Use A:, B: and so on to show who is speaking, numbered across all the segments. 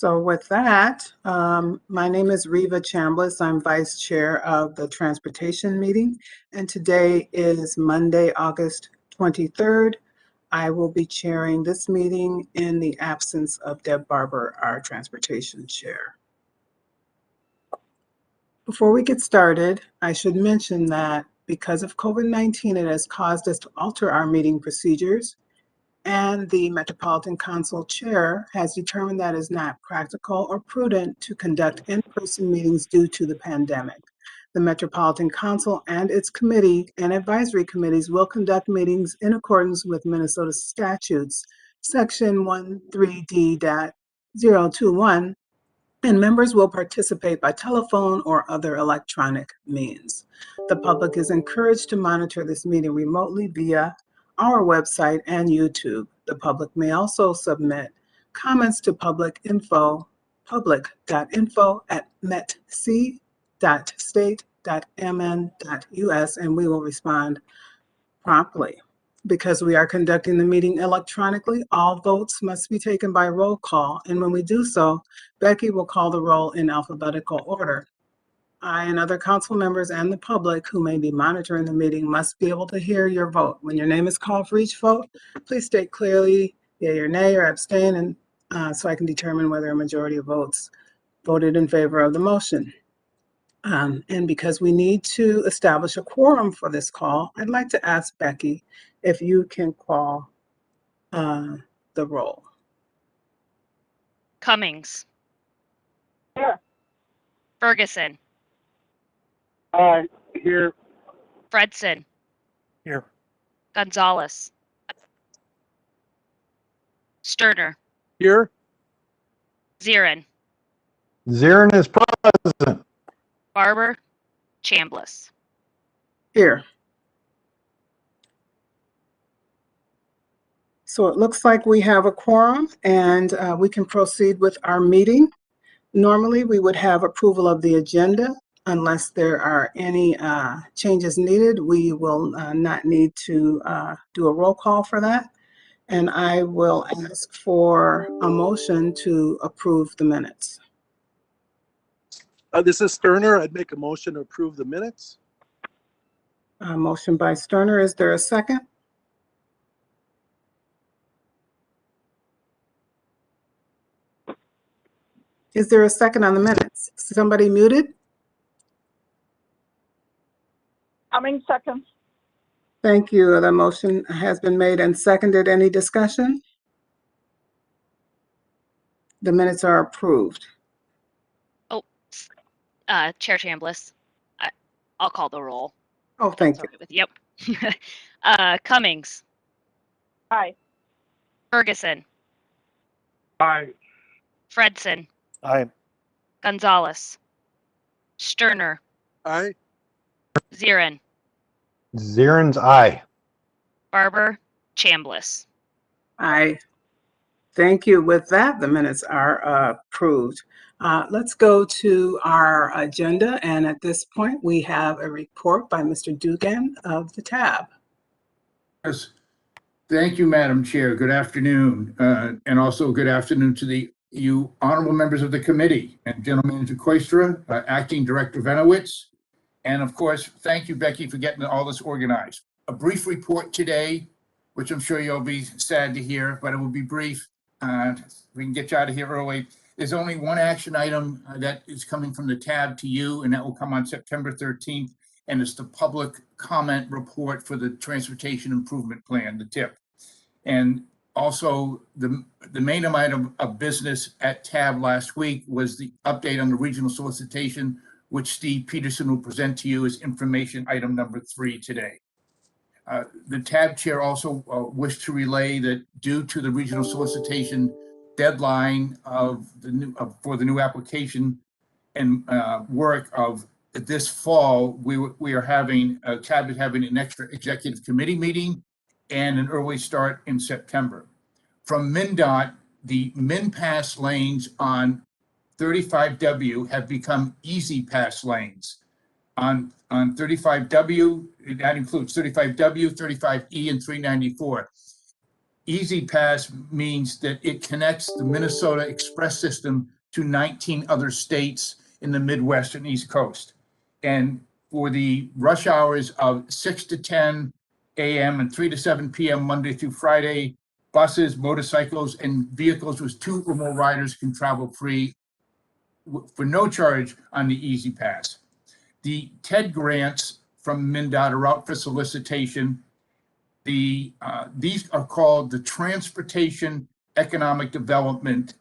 A: So with that, my name is Reva Chambliss. I'm Vice Chair of the Transportation Meeting, and today is Monday, August 23rd. I will be chairing this meeting in the absence of Deb Barber, our Transportation Chair. Before we get started, I should mention that because of COVID-19, it has caused us to alter our meeting procedures, and the Metropolitan Council Chair has determined that it is not practical or prudent to conduct in-person meetings due to the pandemic. The Metropolitan Council and its committee and advisory committees will conduct meetings in accordance with Minnesota statutes, section 13D.021, and members will participate by telephone or other electronic means. The public is encouraged to monitor this meeting remotely via our website and YouTube. The public may also submit comments to public.info@metc.state.mn.us, and we will respond promptly. Because we are conducting the meeting electronically, all votes must be taken by roll call, and when we do so, Becky will call the roll in alphabetical order. I and other council members and the public who may be monitoring the meeting must be able to hear your vote. When your name is called for each vote, please state clearly yea or nay or abstain, and so I can determine whether a majority of votes voted in favor of the motion. And because we need to establish a quorum for this call, I'd like to ask Becky if you can call the roll.
B: Cummings.
C: Here.
B: Ferguson.
C: Here.
B: Fredson.
C: Here.
B: Gonzalez. Sterner.
C: Here.
B: Zirin.
D: Zirin is present.
B: Barber. Chambliss.
A: Here. So it looks like we have a quorum, and we can proceed with our meeting. Normally, we would have approval of the agenda. Unless there are any changes needed, we will not need to do a roll call for that. And I will ask for a motion to approve the minutes.
C: This is Sterner. I'd make a motion to approve the minutes.
A: Motion by Sterner. Is there a second? Is there a second on the minutes? Somebody muted?
E: Cummings second.
A: Thank you. The motion has been made and seconded. Any discussion? The minutes are approved.
B: Oh, Chair Chambliss. I'll call the roll.
A: Oh, thank you.
B: Yep. Cummings.
E: Aye.
B: Ferguson.
C: Aye.
B: Fredson.
C: Aye.
B: Gonzalez. Sterner.
C: Aye.
B: Zirin.
D: Zirin's aye.
B: Barber. Chambliss.
A: Aye. Thank you. With that, the minutes are approved. Let's go to our agenda. And at this point, we have a report by Mr. Dugan of the TAB.
F: Yes. Thank you, Madam Chair. Good afternoon. And also good afternoon to you honorable members of the committee and General Manager Koistra, Acting Director Venowitz. And of course, thank you, Becky, for getting all this organized. A brief report today, which I'm sure you'll be sad to hear, but it will be brief. We can get you out of here early. There's only one action item that is coming from the TAB to you, and that will come on September 13th. And it's the public comment report for the Transportation Improvement Plan, the TIP. And also the main item of business at TAB last week was the update on the regional solicitation, which Steve Peterson will present to you as information item number 3 today. The TAB chair also wished to relay that due to the regional solicitation deadline for the new application and work of this fall, we are having TAB is having an extra executive committee meeting and an early start in September. From MnDOT, the MnPass lanes on 35W have become easy pass lanes. On 35W, that includes 35W, 35E, and 394. Easy Pass means that it connects the Minnesota Express system to 19 other states in the Midwest and East Coast. And for the rush hours of 6 to 10 a.m. and 3 to 7 p.m. Monday through Friday, buses, motorcycles, and vehicles with 2 or more riders can travel free for no charge on the Easy Pass. The TED grants from MnDOT are out for solicitation. These are called the Transportation Economic Development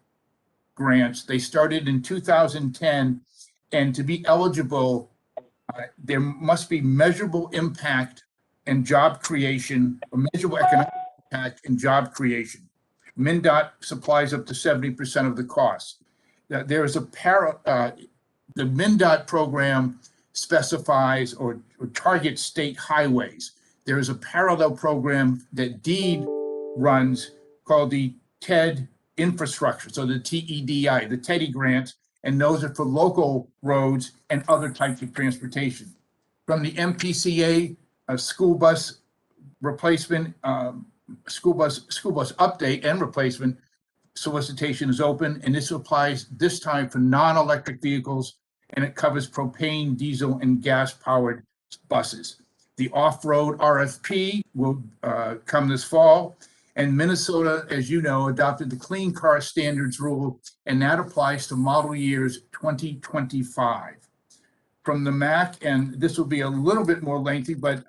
F: Grants. They started in 2010, and to be eligible, there must be measurable impact and job creation, or measurable economic impact and job creation. MnDOT supplies up to 70% of the cost. There is the MnDOT program specifies or targets state highways. There is a parallel program that DEED runs called the TED infrastructure, so the TEDI, the TEDI grants, and those are for local roads and other types of transportation. From the MPCA, school bus replacement, school bus update and replacement solicitation is open, and this applies this time for non-electric vehicles, and it covers propane, diesel, and gas-powered buses. The off-road RFP will come this fall, and Minnesota, as you know, adopted the Clean Car Standards rule, and that applies to model years 2025. From the MAC, and this will be a little bit more lengthy, but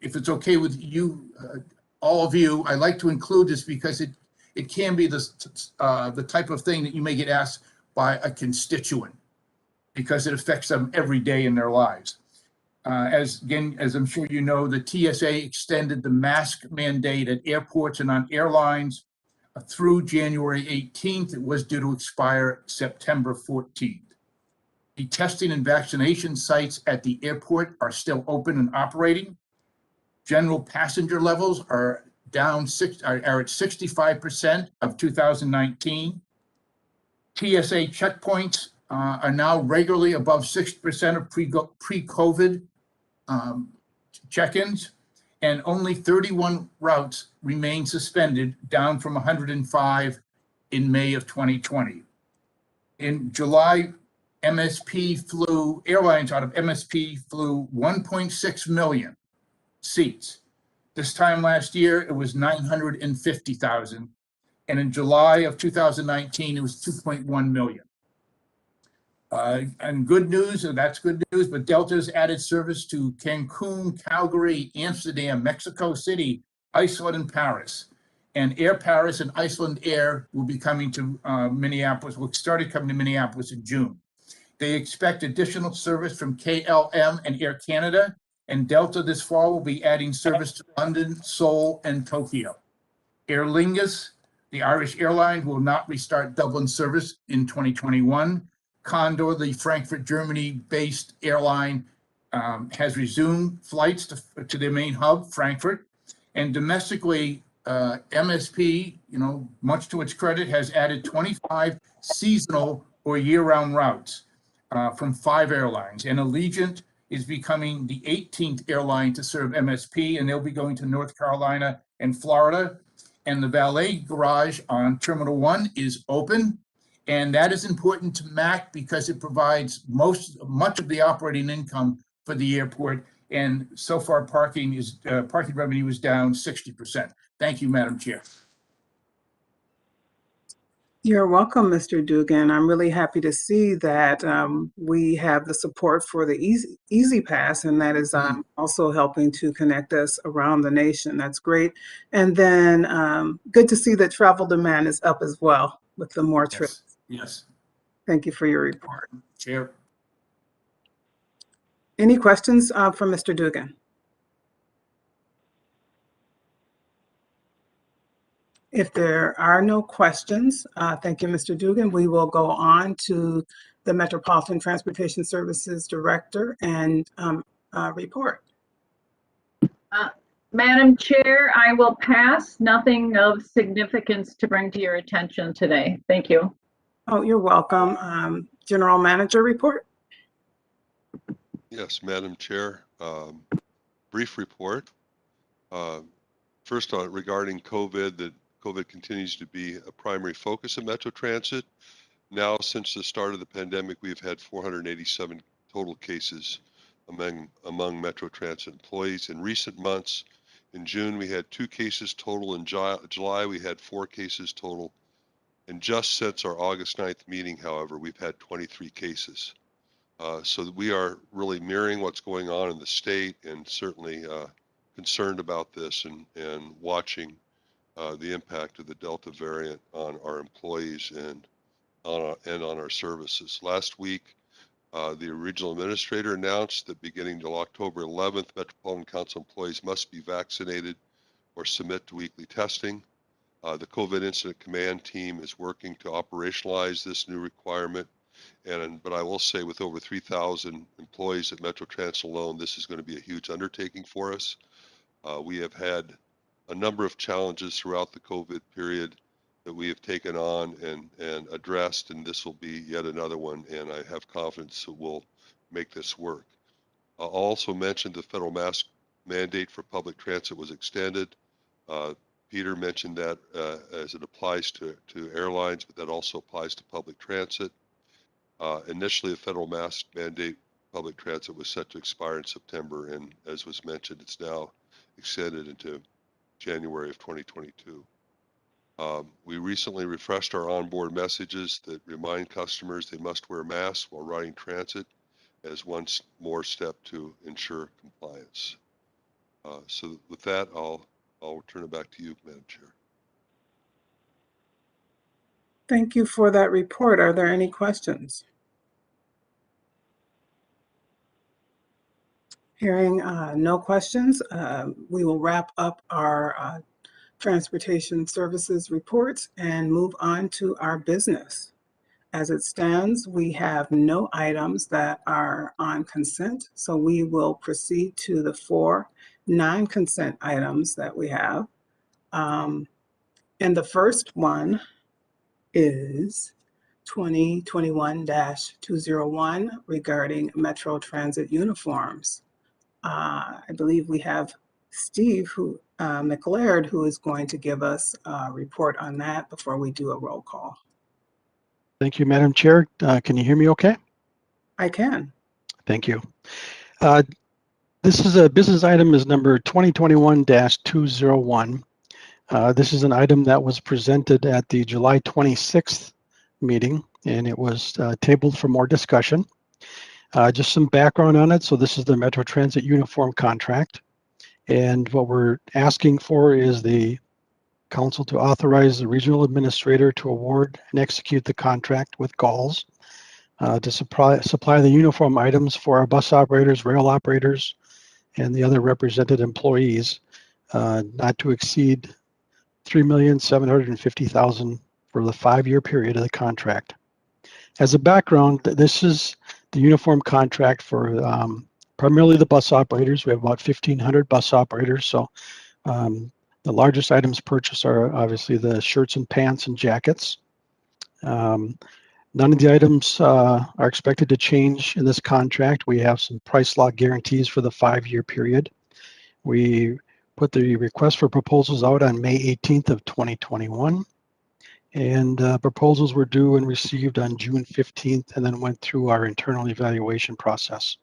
F: if it's okay with you, all of you, I like to include this because it can be the type of thing that you may get asked by a constituent because it affects them every day in their lives. As I'm sure you know, the TSA extended the mask mandate at airports and on airlines through January 18th. It was due to expire September 14th. The testing and vaccination sites at the airport are still open and operating. General passenger levels are down are at 65% of 2019. TSA checkpoints are now regularly above 60% of pre-COVID check-ins, and only 31 routes remain suspended, down from 105 in May of 2020. In July, airlines out of MSP flew 1.6 million seats. This time last year, it was 950,000. And in July of 2019, it was 2.1 million. And good news, and that's good news, but Delta's added service to Cancun, Calgary, Amsterdam, Mexico City, Iceland, and Paris. And Air Paris and Iceland Air will be coming to Minneapolis, started coming to Minneapolis in June. They expect additional service from KLM and Air Canada, and Delta this fall will be adding service to London, Seoul, and Tokyo. Aer Lingus, the Irish airline, will not restart Dublin service in 2021. Condor, the Frankfurt, Germany-based airline, has resumed flights to their main hub, Frankfurt. And domestically, MSP, much to its credit, has added 25 seasonal or year-round routes from 5 airlines. And Allegiant is becoming the 18th airline to serve MSP, and they'll be going to North Carolina and Florida. And the valet garage on Terminal 1 is open. And that is important to MAC because it provides much of the operating income for the airport. And so far, parking revenue is down 60%. Thank you, Madam Chair.
A: You're welcome, Mr. Dugan. I'm really happy to see that we have the support for the Easy Pass, and that is also helping to connect us around the nation. That's great. And then good to see that travel demand is up as well with the more trips.
F: Yes.
A: Thank you for your report.
F: Chair.
A: Any questions from Mr. Dugan? If there are no questions, thank you, Mr. Dugan. We will go on to the Metropolitan Transportation Services Director and report.
G: Madam Chair, I will pass. Nothing of significance to bring to your attention today. Thank you.
A: Oh, you're welcome. General Manager report.
H: Yes, Madam Chair. Brief report. First, regarding COVID, that COVID continues to be a primary focus of Metro Transit. Now, since the start of the pandemic, we've had 487 total cases among Metro Transit employees. In recent months, in June, we had 2 cases total. In July, we had 4 cases total. And just since our August 9th meeting, however, we've had 23 cases. So we are really mirroring what's going on in the state, and certainly concerned about this and watching the impact of the Delta variant on our employees and on our services. Last week, the regional administrator announced that beginning till October 11th, Metropolitan Council employees must be vaccinated or submit to weekly testing. The COVID Incident Command Team is working to operationalize this new requirement. But I will say, with over 3,000 employees at Metro Transit alone, this is going to be a huge undertaking for us. We have had a number of challenges throughout the COVID period that we have taken on and addressed, and this will be yet another one, and I have confidence that we'll make this work. I'll also mention the federal mask mandate for public transit was extended. Peter mentioned that as it applies to airlines, but that also applies to public transit. Initially, a federal mask mandate public transit was set to expire in September, and as was mentioned, it's now extended into January of 2022. We recently refreshed our onboard messages that remind customers they must wear masks while riding transit as one more step to ensure compliance. So with that, I'll turn it back to you, Madam Chair.
A: Thank you for that report. Are there any questions? Hearing no questions, we will wrap up our transportation services reports and move on to our business. As it stands, we have no items that are on consent, so we will proceed to the 4 non-consent items that we have. And the first one is 2021-201 regarding Metro Transit uniforms. I believe we have Steve McLaird, who is going to give us a report on that before we do a roll call.
I: Thank you, Madam Chair. Can you hear me okay?
A: I can.
I: Thank you. This is a business item is number 2021-201. This is an item that was presented at the July 26th meeting, and it was tabled for more discussion. Just some background on it. So this is the Metro Transit uniform contract. And what we're asking for is the council to authorize the regional administrator to award and execute the contract with GALS to supply the uniform items for our bus operators, rail operators, and the other represented employees, not to exceed $3,750,000 for the 5-year period of the contract. As a background, this is the uniform contract for primarily the bus operators. We have about 1,500 bus operators. So the largest items purchased are obviously the shirts and pants and jackets. None of the items are expected to change in this contract. We have some price lock guarantees for the 5-year period. We put the request for proposals out on May 18th of 2021. And proposals were due and received on June 15th, and then went through our internal evaluation process.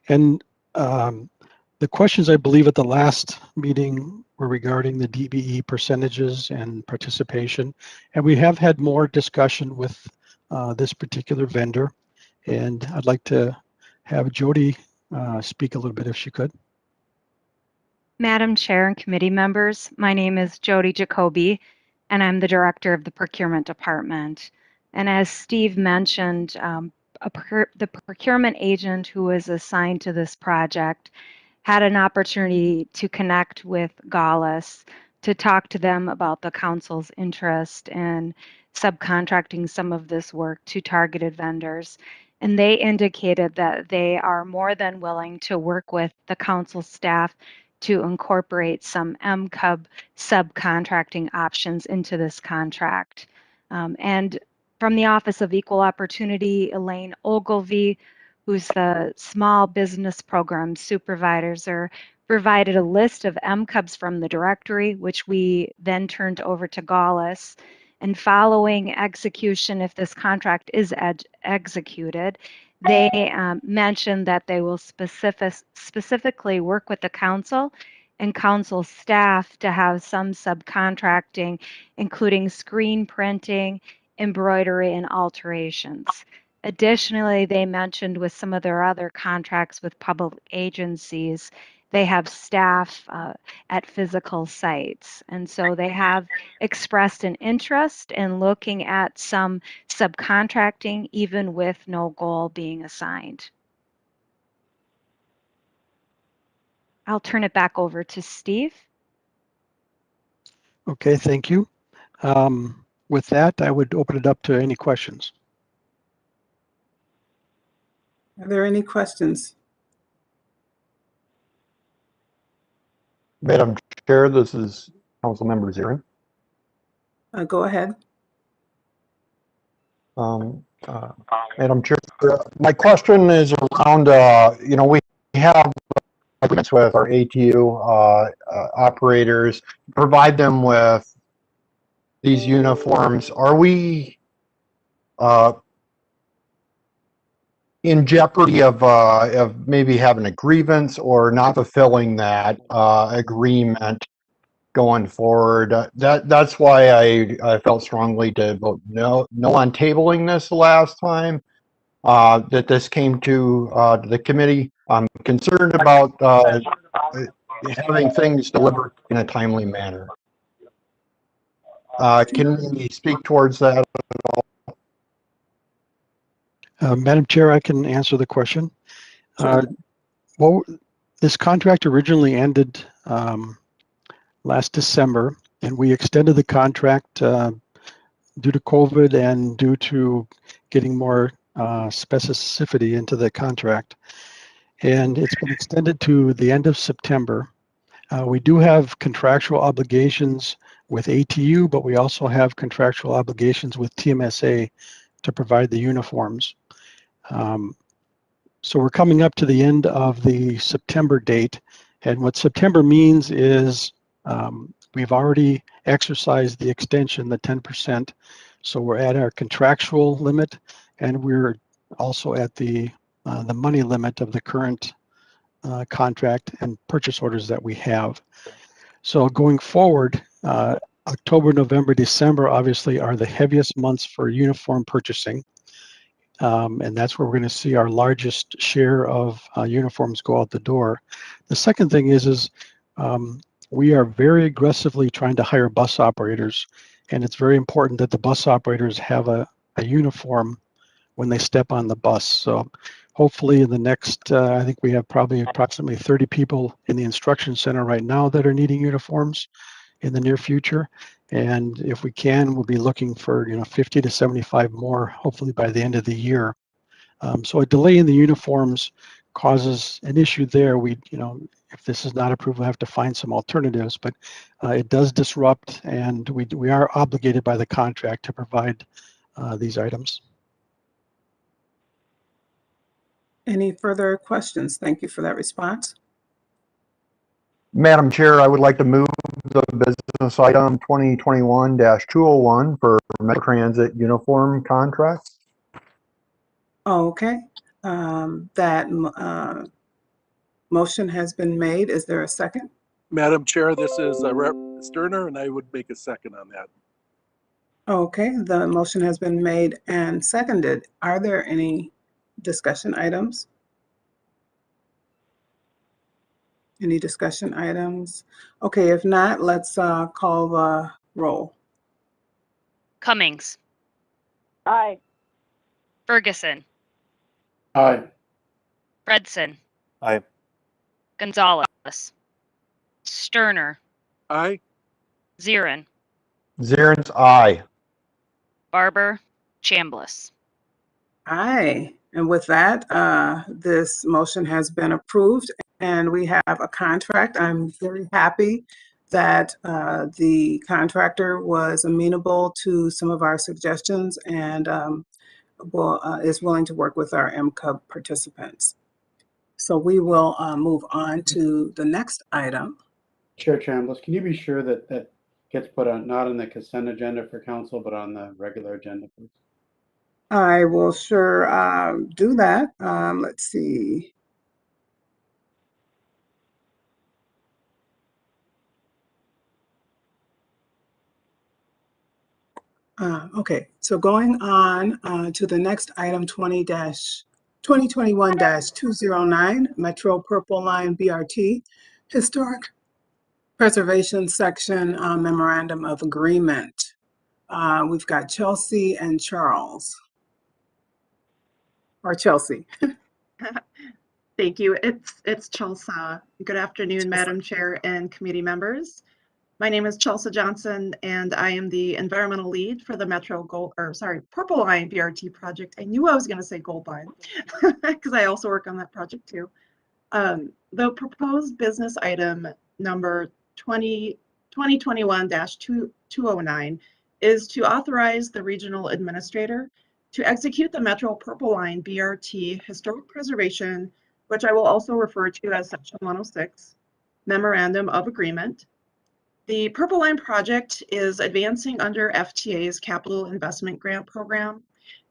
I: And the questions, I believe, at the last meeting were regarding the DBE percentages and participation. And we have had more discussion with this particular vendor. And I'd like to have Jody speak a little bit if she could.
J: Madam Chair and committee members, my name is Jody Jacoby, and I'm the director of the procurement department. And as Steve mentioned, the procurement agent who was assigned to this project had an opportunity to connect with GALS to talk to them about the council's interest in subcontracting some of this work to targeted vendors. And they indicated that they are more than willing to work with the council staff to incorporate some MCUB subcontracting options into this contract. And from the Office of Equal Opportunity, Elaine Ogilvie, who's the Small Business Program Supervisor provided a list of MCUBs from the directory, which we then turned over to Gaulis. And following execution, if this contract is executed, they mentioned that they will specifically work with the council and council staff to have some subcontracting, including screen printing, embroidery, and alterations. Additionally, they mentioned with some of their other contracts with public agencies, they have staff at physical sites. And so they have expressed an interest in looking at some subcontracting, even with no goal being assigned. I'll turn it back over to Steve.
I: Okay, thank you. With that, I would open it up to any questions.
A: Are there any questions?
D: Madam Chair, this is Councilmember Zirin.
A: Go ahead.
D: Madam Chair, my question is around, we have agreements with our ATU operators, provide them with these uniforms. Are we in jeopardy of maybe having a grievance or not fulfilling that agreement going forward? That's why I felt strongly to vote no on tabling this the last time that this came to the committee. I'm concerned about having things delivered in a timely manner. Can we speak towards that?
I: Madam Chair, I can answer the question.
A: Sure.
I: Well, this contract originally ended last December, and we extended the contract due to COVID and due to getting more specificity into the contract. And it's been extended to the end of September. We do have contractual obligations with ATU, but we also have contractual obligations with TMSA to provide the uniforms. So we're coming up to the end of the September date. And what September means is we've already exercised the extension, the 10%. So we're at our contractual limit, and we're also at the money limit of the current contract and purchase orders that we have. So going forward, October, November, December obviously are the heaviest months for uniform purchasing. And that's where we're going to see our largest share of uniforms go out the door. The second thing is we are very aggressively trying to hire bus operators, and it's very important that the bus operators have a uniform when they step on the bus. So hopefully in the next, I think we have probably approximately 30 people in the instruction center right now that are needing uniforms in the near future. And if we can, we'll be looking for 50 to 75 more, hopefully by the end of the year. So a delay in the uniforms causes an issue there. If this is not approved, we'll have to find some alternatives, but it does disrupt, and we are obligated by the contract to provide these items.
A: Any further questions? Thank you for that response.
D: Madam Chair, I would like to move the business item 2021-201 for Metro Transit uniform contracts.
A: Okay. That motion has been made. Is there a second?
C: Madam Chair, this is Rep. Sterner, and I would make a second on that.
A: Okay, the motion has been made and seconded. Are there any discussion items? Any discussion items? Okay, if not, let's call the roll.
B: Cummings,
E: Aye.
B: Ferguson,
C: Aye.
B: Fredson,
C: Aye.
B: Gonzalez, Sterner,
C: Aye.
B: Zirin,
D: Zirin's aye.
B: Barber, Chambliss.
A: Aye. And with that, this motion has been approved and we have a contract. I'm very happy that the contractor was amenable to some of our suggestions and is willing to work with our MCUB participants. So we will move on to the next item.
K: Chair Chambliss, can you be sure that that gets put on, not on the consent agenda for council, but on the regular agenda, please?
A: I will sure do that. Let's see. Okay, so going on to the next item, 2021-209, Metro Purple Line BRT, Historic Preservation Section Memorandum of Agreement. We've got Chelsea and Charles. Or Chelsea.
L: Thank you. It's Chelsea. Good afternoon, Madam Chair and committee members. My name is Chelsea Johnson, and I am the environmental lead for the Purple Line BRT project. I knew I was going to say Gold Line because I also work on that project too. The proposed business item number 2021-209 is to authorize the regional administrator to execute the Metro Purple Line BRT Historic Preservation, which I will also refer to as Section 106, Memorandum of Agreement. The Purple Line project is advancing under FTA's Capital Investment Grant Program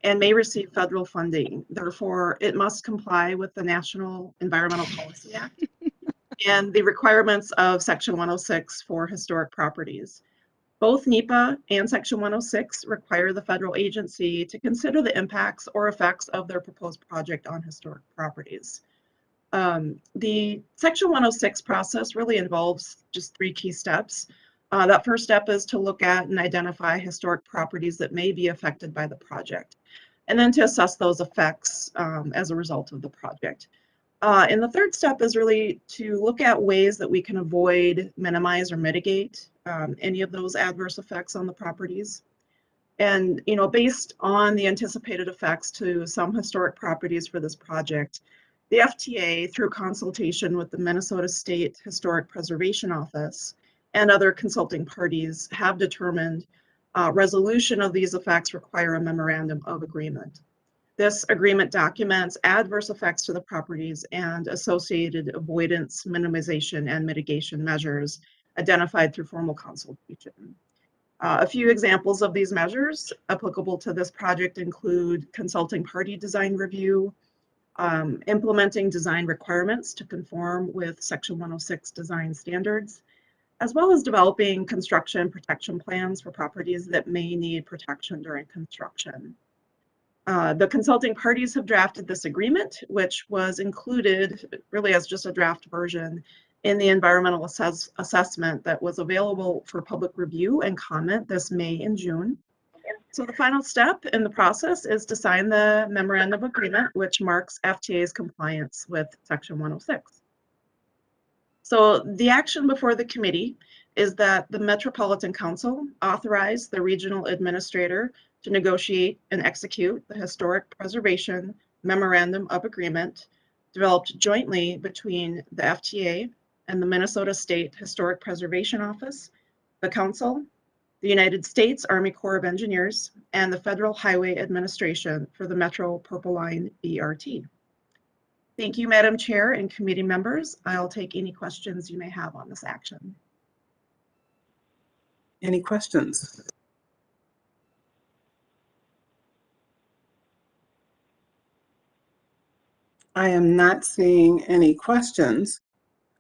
L: and may receive federal funding. Therefore, it must comply with the National Environmental Policy Act and the requirements of Section 106 for historic properties. Both NEPA and Section 106 require the federal agency to consider the impacts or effects of their proposed project on historic properties. The Section 106 process really involves just 3 key steps. That first step is to look at and identify historic properties that may be affected by the project, and then to assess those effects as a result of the project. And the third step is really to look at ways that we can avoid, minimize, or mitigate any of those adverse effects on the properties. And, based on the anticipated effects to some historic properties for this project, the FTA, through consultation with the Minnesota State Historic Preservation Office and other consulting parties, have determined resolution of these effects require a memorandum of agreement. This agreement documents adverse effects to the properties and associated avoidance, minimization, and mitigation measures identified through formal consultation. A few examples of these measures applicable to this project include consulting party design review, implementing design requirements to conform with Section 106 design standards, as well as developing construction protection plans for properties that may need protection during construction. The consulting parties have drafted this agreement, which was included really as just a draft version in the environmental assessment that was available for public review and comment this May and June. So the final step in the process is to sign the memorandum of agreement, which marks FTA's compliance with Section 106. So the action before the committee is that the Metropolitan Council authorize the regional administrator to negotiate and execute the Historic Preservation Memorandum of Agreement developed jointly between the FTA and the Minnesota State Historic Preservation Office, the Council, the United States Army Corps of Engineers, and the Federal Highway Administration for the Metro Purple Line BRT. Thank you, Madam Chair and committee members. I'll take any questions you may have on this action.
A: Any questions? I am not seeing any questions.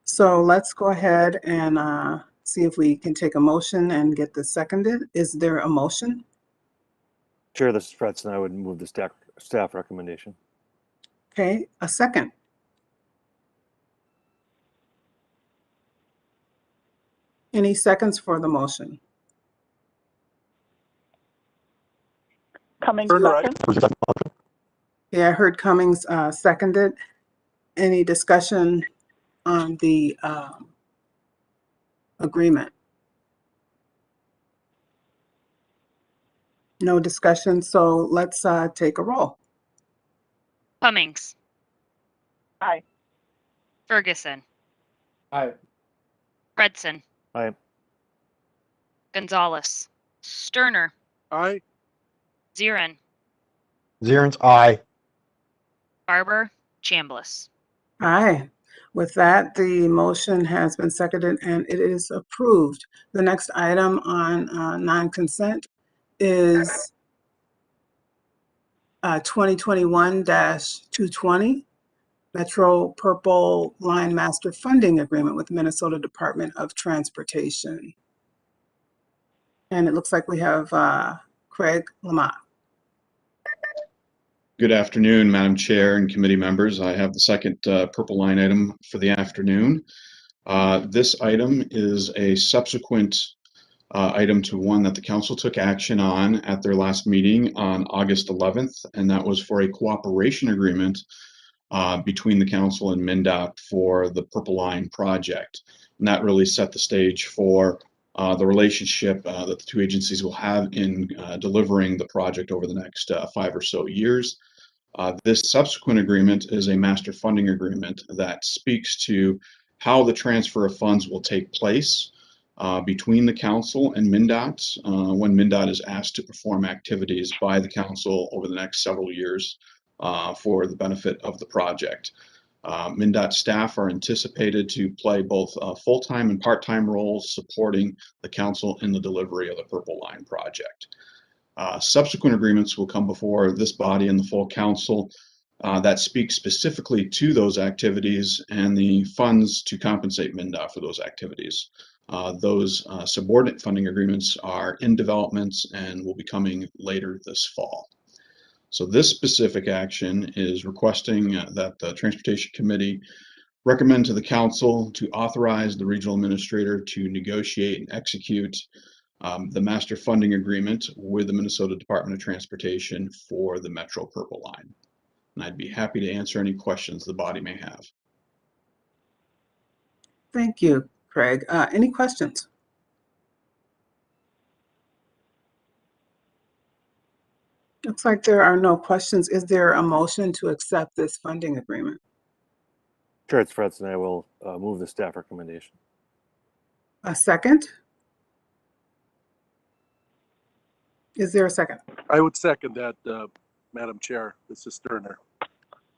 A: So let's go ahead and see if we can take a motion and get this seconded. Is there a motion?
M: Chair, this is Fredson. I would move the staff recommendation.
A: Okay, a second. Any seconds for the motion?
E: Cummings,
C: Turner,
E: second.
A: Yeah, I heard Cummings seconded. Any discussion on the agreement? No discussion, so let's take a roll.
B: Cummings.
E: Aye.
B: Ferguson.
K: Aye.
B: Fredson.
M: Aye.
B: Gonzalez. Sterner.
C: aye.
B: Zirin.
D: Zieren's aye.
B: Barber. Chambliss.
A: Aye. With that, the motion has been seconded and it is approved. The next item on non-consent is 2021-220, Metro Purple Line Master Funding Agreement with Minnesota Department of Transportation. And it looks like we have Craig Lamont.
N: Good afternoon, Madam Chair and committee members. I have the second purple line item for the afternoon. This item is a subsequent item to one that the council took action on at their last meeting on August 11th, and that was for a cooperation agreement between the council and MnDOT for the Purple Line project. And that really set the stage for the relationship that the two agencies will have in delivering the project over the next 5 or so years. This subsequent agreement is a master funding agreement that speaks to how the transfer of funds will take place between the council and MnDOT when MnDOT is asked to perform activities by the council over the next several years for the benefit of the project. MnDOT staff are anticipated to play both full-time and part-time roles supporting the council in the delivery of the Purple Line project. Subsequent agreements will come before this body and the full council that speak specifically to those activities and the funds to compensate MnDOT for those activities. Those subordinate funding agreements are in development and will be coming later this fall. So this specific action is requesting that the Transportation Committee recommend to the council to authorize the regional administrator to negotiate and execute the master funding agreement with the Minnesota Department of Transportation for the Metro Purple Line. And I'd be happy to answer any questions the body may have.
A: Thank you, Craig. Any questions? Looks like there are no questions. Is there a motion to accept this funding agreement?
M: Chair, it's Fredson. I will move the staff recommendation.
A: A second? Is there a second?
C: I would second that, Madam Chair. This is Sterner.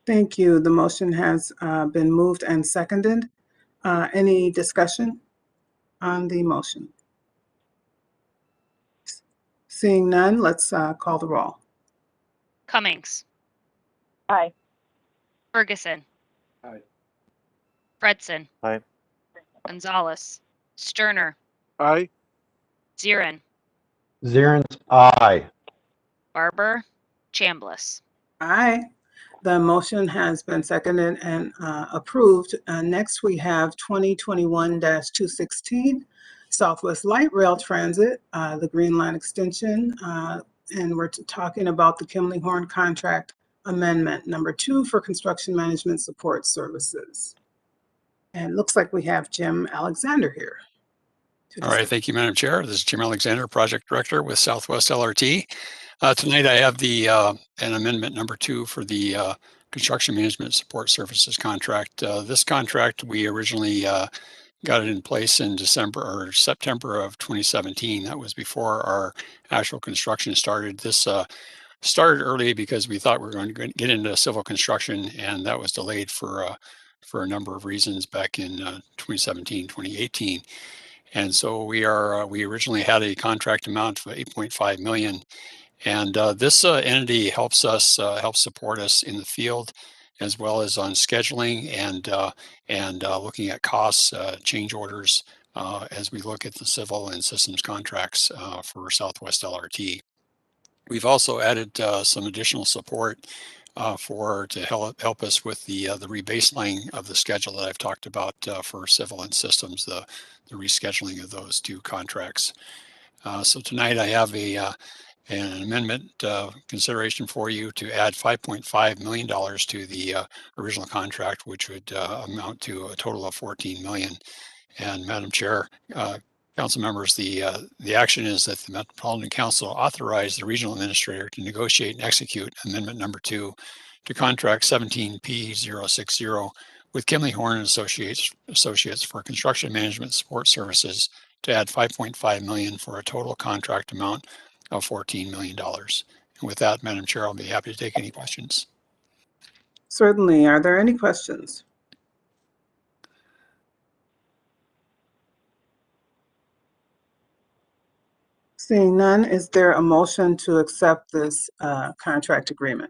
A: Thank you. The motion has been moved and seconded. Any discussion on the motion? Seeing none, let's call the roll.
B: Cummings.
E: Aye.
B: Ferguson.
K: Aye.
B: Fredson.
M: Aye.
B: Gonzalez. Sterner.
C: Aye.
B: Zirin.
D: Zieren's aye.
B: Barber. Chambliss.
A: Aye. The motion has been seconded and approved. Next, we have 2021-216, Southwest Light Rail Transit, the Green Line Extension, and we're talking about the Kimley Horn Contract Amendment number 2 for Construction Management Support Services. And it looks like we have Jim Alexander here.
O: All right, thank you, Madam Chair. This is Jim Alexander, Project Director with Southwest LRT. Tonight I have the an amendment number 2 for the Construction Management Support Services contract. This contract, we originally got it in place in September of 2017. That was before our actual construction started. This started early because we thought we were going to get into civil construction, and that was delayed for a number of reasons back in 2017, 2018. And so we originally had a contract amount of 8.5 million. And this entity helps us, helps support us in the field, as well as on scheduling and looking at costs, change orders, as we look at the civil and systems contracts for Southwest LRT. We've also added some additional support to help us with the rebaseline of the schedule that I've talked about for civil and systems, the rescheduling of those 2 contracts. So tonight I have an amendment consideration for you to add $5.5 million to the original contract, which would amount to a total of $14 million. And Madam Chair, council members, the action is that the Metropolitan Council authorize the regional administrator to negotiate and execute amendment number 2 to contract 17P060 with Kimley Horn and Associates for construction management support services to add $5.5 million for a total contract amount of $14 million. And with that, Madam Chair, I'll be happy to take any questions.
A: Certainly. Are there any questions? Seeing none, is there a motion to accept this contract agreement?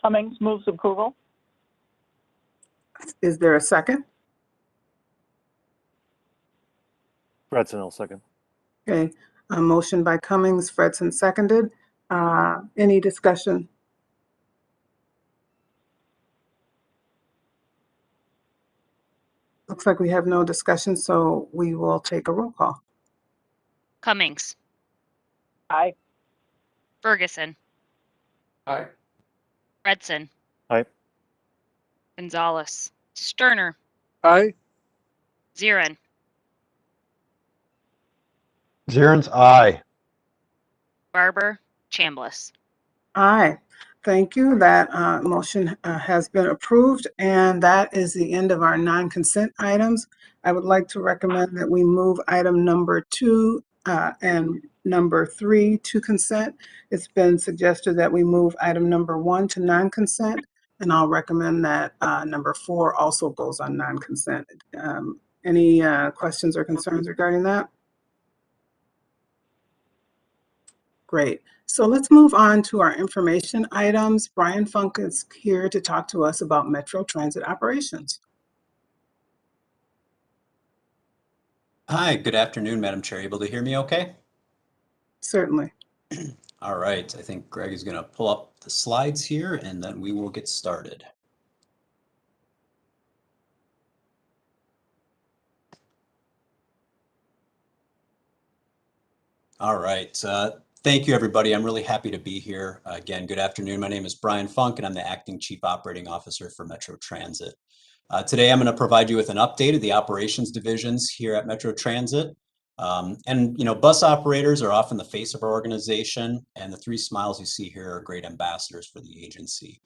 E: Cummings moves approval.
A: Is there a second?
M: Fredson, I'll second.
A: Okay, a motion by Cummings, Fredson seconded. Any discussion? Looks like we have no discussion, so we will take a roll call.
B: Cummings,
E: Aye.
B: Ferguson,
F: Aye.
B: Fredson,
M: Aye.
B: Gonzalez, Sterner,
C: Aye.
B: Zieren,
D: Zieren's aye.
B: Barber, Chambliss.
A: Aye. Thank you. That motion has been approved, and that is the end of our non-consent items. I would like to recommend that we move item number 2 and number 3 to consent. It's been suggested that we move item number 1 to non-consent, and I'll recommend that number 4 also goes on non-consent. Any questions or concerns regarding that? Great. So let's move on to our information items. Brian Funk is here to talk to us about Metro Transit operations.
P: Hi, good afternoon, Madam Chair. Able to hear me okay?
A: Certainly.
P: All right, I think Greg is going to pull up the slides here and then we will get started. All right, thank you everybody. I'm really happy to be here. Again, good afternoon. My name is Brian Funk and I'm the Acting Chief Operating Officer for Metro Transit. Today I'm going to provide you with an update of the operations divisions here at Metro Transit. And you know, bus operators are often the face of our organization, and the 3 smiles you see here are great ambassadors for the agency.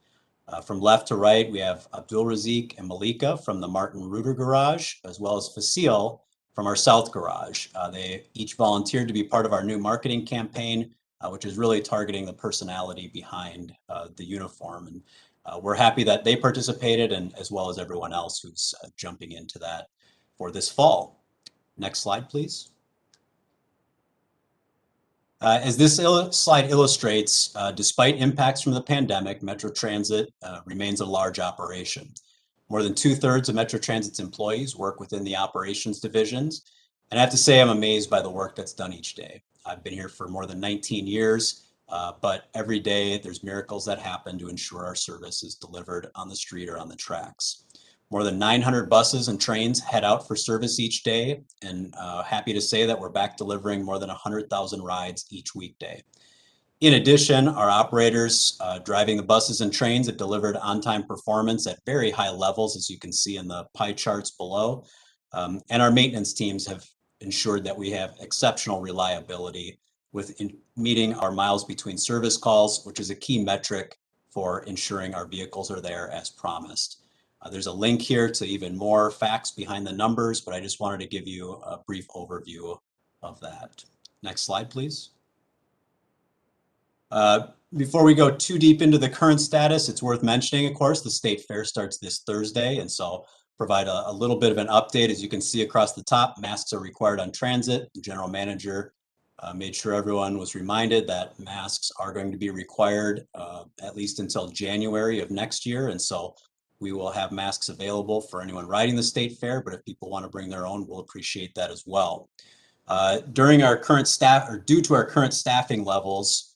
P: From left to right, we have Abdul Razik and Malika from the Martin Reuter Garage, as well as Fasil from our South Garage. They each volunteered to be part of our new marketing campaign, which is really targeting the personality behind the uniform. And we're happy that they participated, and as well as everyone else who's jumping into that for this fall. Next slide, please. As this slide illustrates, despite impacts from the pandemic, Metro Transit remains a large operation. More than 2/3 of Metro Transit's employees work within the operations divisions. And I have to say, I'm amazed by the work that's done each day. I've been here for more than 19 years, but every day there's miracles that happen to ensure our service is delivered on the street or on the tracks. More than 900 buses and trains head out for service each day, and happy to say that we're back delivering more than 100,000 rides each weekday. In addition, our operators driving the buses and trains have delivered on-time performance at very high levels, as you can see in the pie charts below. And our maintenance teams have ensured that we have exceptional reliability with meeting our miles between service calls, which is a key metric for ensuring our vehicles are there as promised. There's a link here to even more facts behind the numbers, but I just wanted to give you a brief overview of that. Next slide, please. Before we go too deep into the current status, it's worth mentioning, of course, the state fair starts this Thursday, and so I'll provide a little bit of an update. As you can see across the top, masks are required on transit. The general manager made sure everyone was reminded that masks are going to be required at least until January of next year, and so we will have masks available for anyone riding the state fair, but if people want to bring their own, we'll appreciate that as well. During our current staff, or due to our current staffing levels,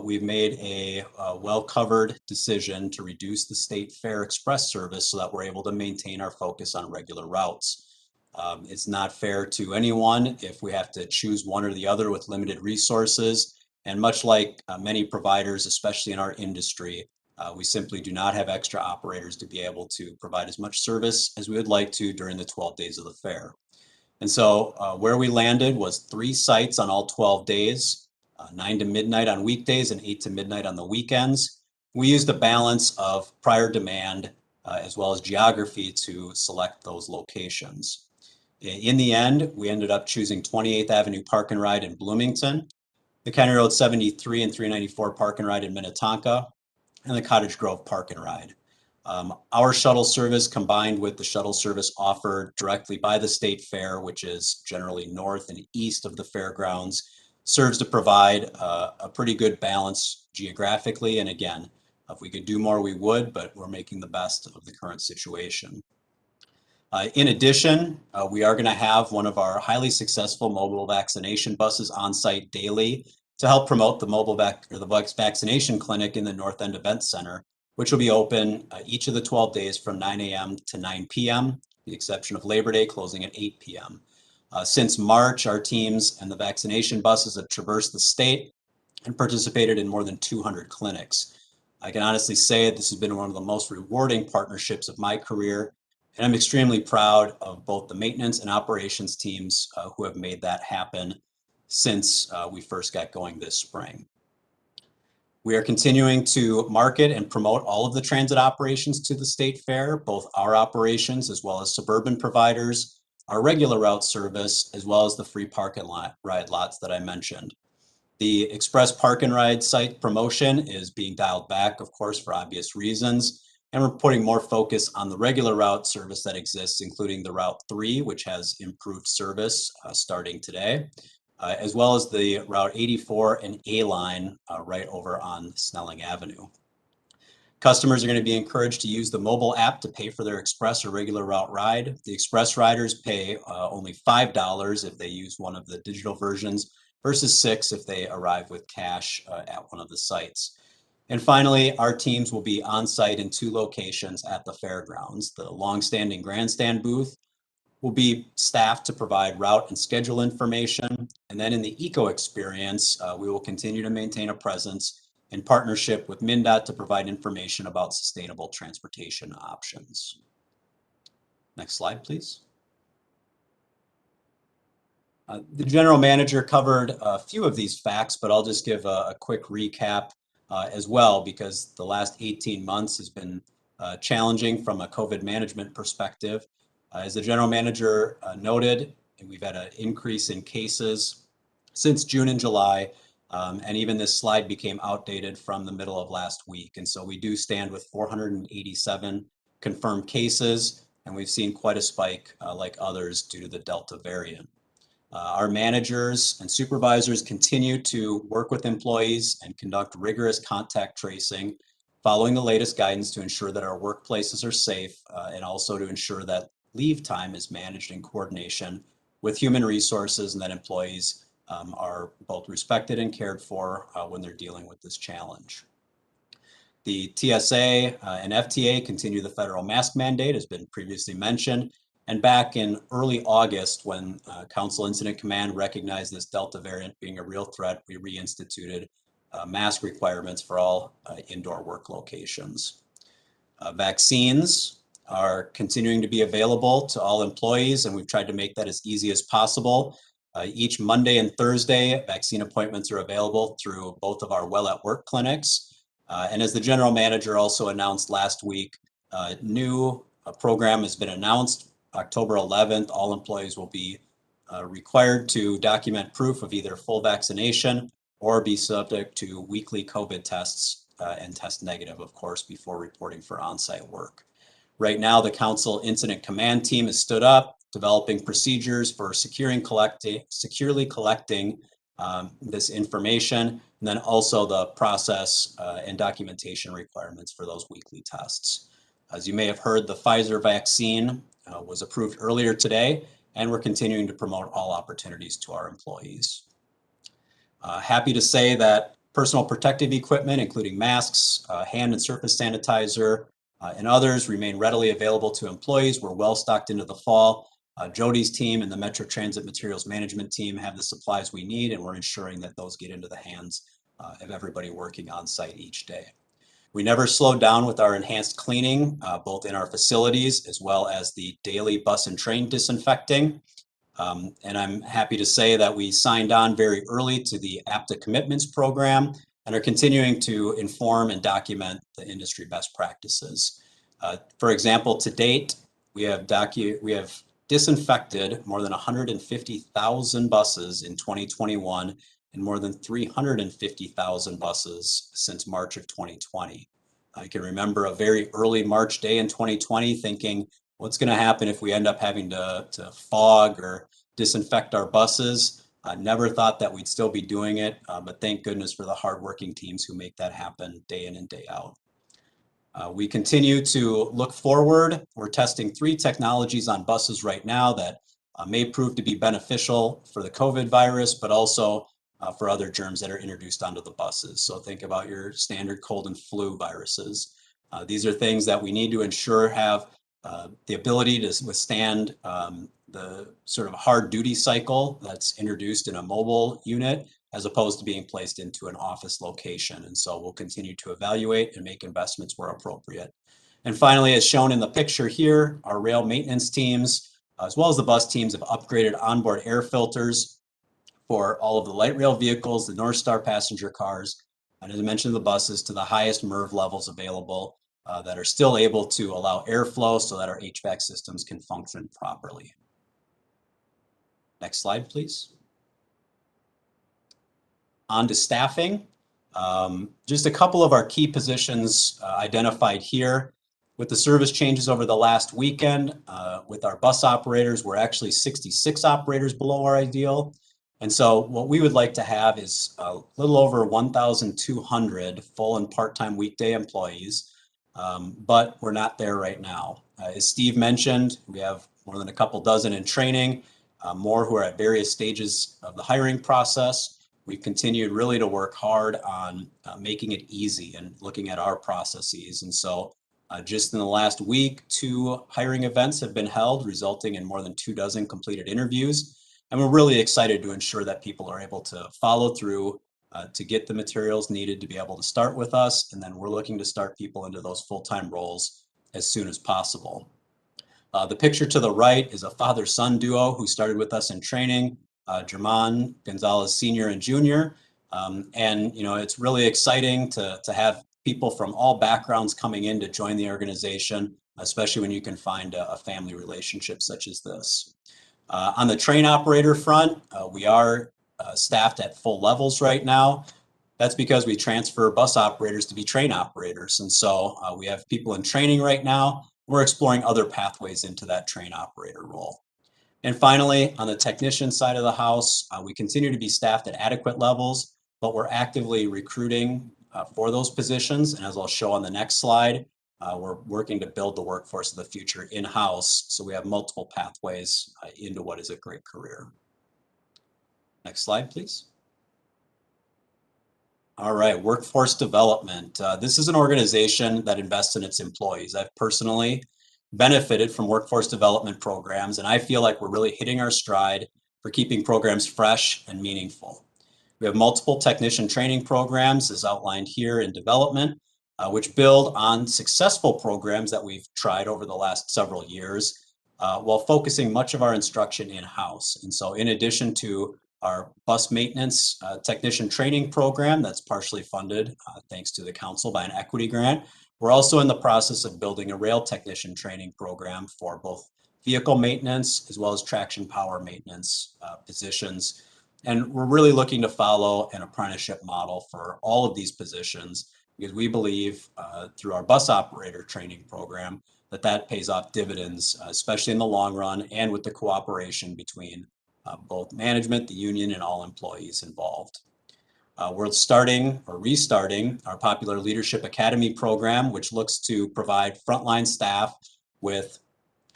P: we've made a well-covered decision to reduce the state fair express service so that we're able to maintain our focus on regular routes. It's not fair to anyone if we have to choose one or the other with limited resources. And much like many providers, especially in our industry, we simply do not have extra operators to be able to provide as much service as we would like to during the 12 days of the fair. And so where we landed was 3 sites on all 12 days, 9 to midnight on weekdays and 8 to midnight on the weekends. We used a balance of prior demand as well as geography to select those locations. In the end, we ended up choosing 28th Avenue Park and Ride in Bloomington, the County Road 73 and 394 Park and Ride in Minnetonka, and the Cottage Grove Park and Ride. Our shuttle service, combined with the shuttle service offered directly by the State Fair, which is generally north and east of the fairgrounds, serves to provide a pretty good balance geographically. And again, if we could do more, we would, but we're making the best of the current situation. In addition, we are going to have one of our highly successful mobile vaccination buses on site daily to help promote the vaccination clinic in the North End Event Center, which will be open each of the 12 days from 9 a.m. to 9 p.m., with the exception of Labor Day closing at 8 p.m. Since March, our teams and the vaccination buses have traversed the state and participated in more than 200 clinics. I can honestly say this has been one of the most rewarding partnerships of my career, and I'm extremely proud of both the maintenance and operations teams who have made that happen since we first got going this spring. We are continuing to market and promote all of the transit operations to the State Fair, both our operations as well as suburban providers, our regular route service, as well as the free park and ride lots that I mentioned. The express park and ride site promotion is being dialed back, of course, for obvious reasons, and we're putting more focus on the regular route service that exists, including the Route 3, which has improved service starting today, as well as the Route 84 and A line right over on Snelling Avenue. Customers are going to be encouraged to use the mobile app to pay for their express or regular route ride. The express riders pay only $5 if they use one of the digital versions versus $6 if they arrive with cash at one of the sites. And finally, our teams will be on site in 2 locations at the fairgrounds. The longstanding grandstand booth will be staffed to provide route and schedule information. And then in the eco experience, we will continue to maintain a presence in partnership with MnDOT to provide information about sustainable transportation options. Next slide, please. The general manager covered a few of these facts, but I'll just give a quick recap as well, because the last 18 months has been challenging from a COVID management perspective. As the general manager noted, we've had an increase in cases since June and July, and even this slide became outdated from the middle of last week. And so we do stand with 487 confirmed cases, and we've seen quite a spike like others due to the Delta variant. Our managers and supervisors continue to work with employees and conduct rigorous contact tracing, following the latest guidance to ensure that our workplaces are safe and also to ensure that leave time is managed in coordination with human resources and that employees are both respected and cared for when they're dealing with this challenge. The TSA and FTA continue the federal mask mandate, has been previously mentioned. And back in early August, when Council Incident Command recognized this Delta variant being a real threat, we reinstituted mask requirements for all indoor work locations. Vaccines are continuing to be available to all employees, and we've tried to make that as easy as possible. Each Monday and Thursday, vaccine appointments are available through both of our Well at Work clinics. And as the general manager also announced last week, a new program has been announced. October 11th, all employees will be required to document proof of either full vaccination or be subject to weekly COVID tests and test negative, of course, before reporting for on-site work. Right now, the Council Incident Command team has stood up, developing procedures for securely collecting this information, and then also the process and documentation requirements for those weekly tests. As you may have heard, the Pfizer vaccine was approved earlier today, and we're continuing to promote all opportunities to our employees. Happy to say that personal protective equipment, including masks, hand and surface sanitizer, and others remain readily available to employees. We're well stocked into the fall. Jody's team and the Metro Transit Materials Management team have the supplies we need, and we're ensuring that those get into the hands of everybody working on site each day. We never slowed down with our enhanced cleaning, both in our facilities as well as the daily bus and train disinfecting. And I'm happy to say that we signed on very early to the APTA Commitments program and are continuing to inform and document the industry best practices. For example, to date, we have disinfected more than 150,000 buses in 2021 and more than 350,000 buses since March of 2020. I can remember a very early March day in 2020 thinking, what's going to happen if we end up having to fog or disinfect our buses? I never thought that we'd still be doing it, but thank goodness for the hardworking teams who make that happen day in and day out. We continue to look forward. We're testing 3 technologies on buses right now that may prove to be beneficial for the COVID virus, but also for other germs that are introduced onto the buses. So think about your standard cold and flu viruses. These are things that we need to ensure have the ability to withstand the sort of hard duty cycle that's introduced in a mobile unit, as opposed to being placed into an office location. And so we'll continue to evaluate and make investments where appropriate. And finally, as shown in the picture here, our rail maintenance teams, as well as the bus teams, have upgraded onboard air filters for all of the light rail vehicles, the North Star passenger cars, and as I mentioned, the buses to the highest MERV levels available that are still able to allow airflow so that our HVAC systems can function properly. Next slide, please. On to staffing. Just a couple of our key positions identified here. With the service changes over the last weekend, with our bus operators, we're actually 66 operators below our ideal. And so what we would like to have is a little over 1,200 full and part-time weekday employees, but we're not there right now. As Steve mentioned, we have more than a couple dozen in training, more who are at various stages of the hiring process. We've continued really to work hard on making it easy and looking at our processes. And so just in the last week, 2 hiring events have been held, resulting in more than 24 completed interviews. And we're really excited to ensure that people are able to follow through to get the materials needed to be able to start with us. And then we're looking to start people into those full-time roles as soon as possible. The picture to the right is a father-son duo who started with us in training, German Gonzalez Sr. and Jr. And you know, it's really exciting to have people from all backgrounds coming in to join the organization, especially when you can find a family relationship such as this. On the train operator front, we are staffed at full levels right now. That's because we transfer bus operators to be train operators. And so we have people in training right now. We're exploring other pathways into that train operator role. And finally, on the technician side of the house, we continue to be staffed at adequate levels, but we're actively recruiting for those positions. And as I'll show on the next slide, we're working to build the workforce of the future in-house, so we have multiple pathways into what is a great career. Next slide, please. All right, workforce development. This is an organization that invests in its employees. I've personally benefited from workforce development programs, and I feel like we're really hitting our stride for keeping programs fresh and meaningful. We have multiple technician training programs, as outlined here, in development, which build on successful programs that we've tried over the last several years, while focusing much of our instruction in-house. And so in addition to our bus maintenance technician training program that's partially funded thanks to the council by an equity grant, we're also in the process of building a rail technician training program for both vehicle maintenance as well as traction power maintenance positions. And we're really looking to follow an apprenticeship model for all of these positions, because we believe through our bus operator training program that pays off dividends, especially in the long run, and with the cooperation between both management, the union, and all employees involved. We're starting or restarting our popular Leadership Academy program, which looks to provide frontline staff with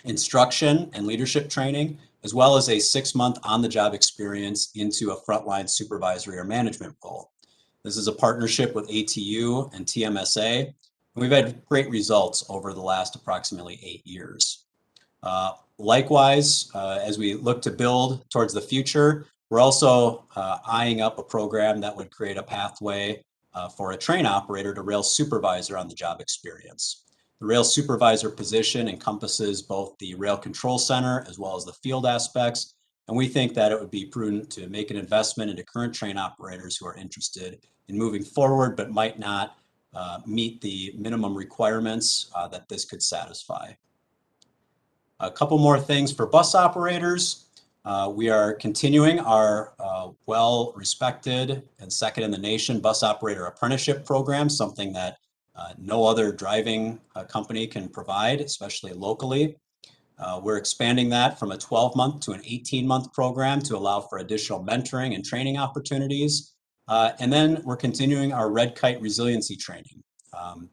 P: instruction and leadership training, as well as a 6-month on-the-job experience into a frontline supervisory or management role. This is a partnership with ATU and TMSA, and we've had great results over the last approximately 8 years. Likewise, as we look to build towards the future, we're also eyeing up a program that would create a pathway for a train operator to rail supervisor on the job experience. The rail supervisor position encompasses both the rail control center as well as the field aspects, and we think that it would be prudent to make an investment into current train operators who are interested in moving forward but might not meet the minimum requirements that this could satisfy. A couple more things for bus operators. We are continuing our well-respected and second in the nation bus operator apprenticeship program, something that no other driving company can provide, especially locally. We're expanding that from a 12-month to an 18-month program to allow for additional mentoring and training opportunities. And then we're continuing our Red Kite resiliency training.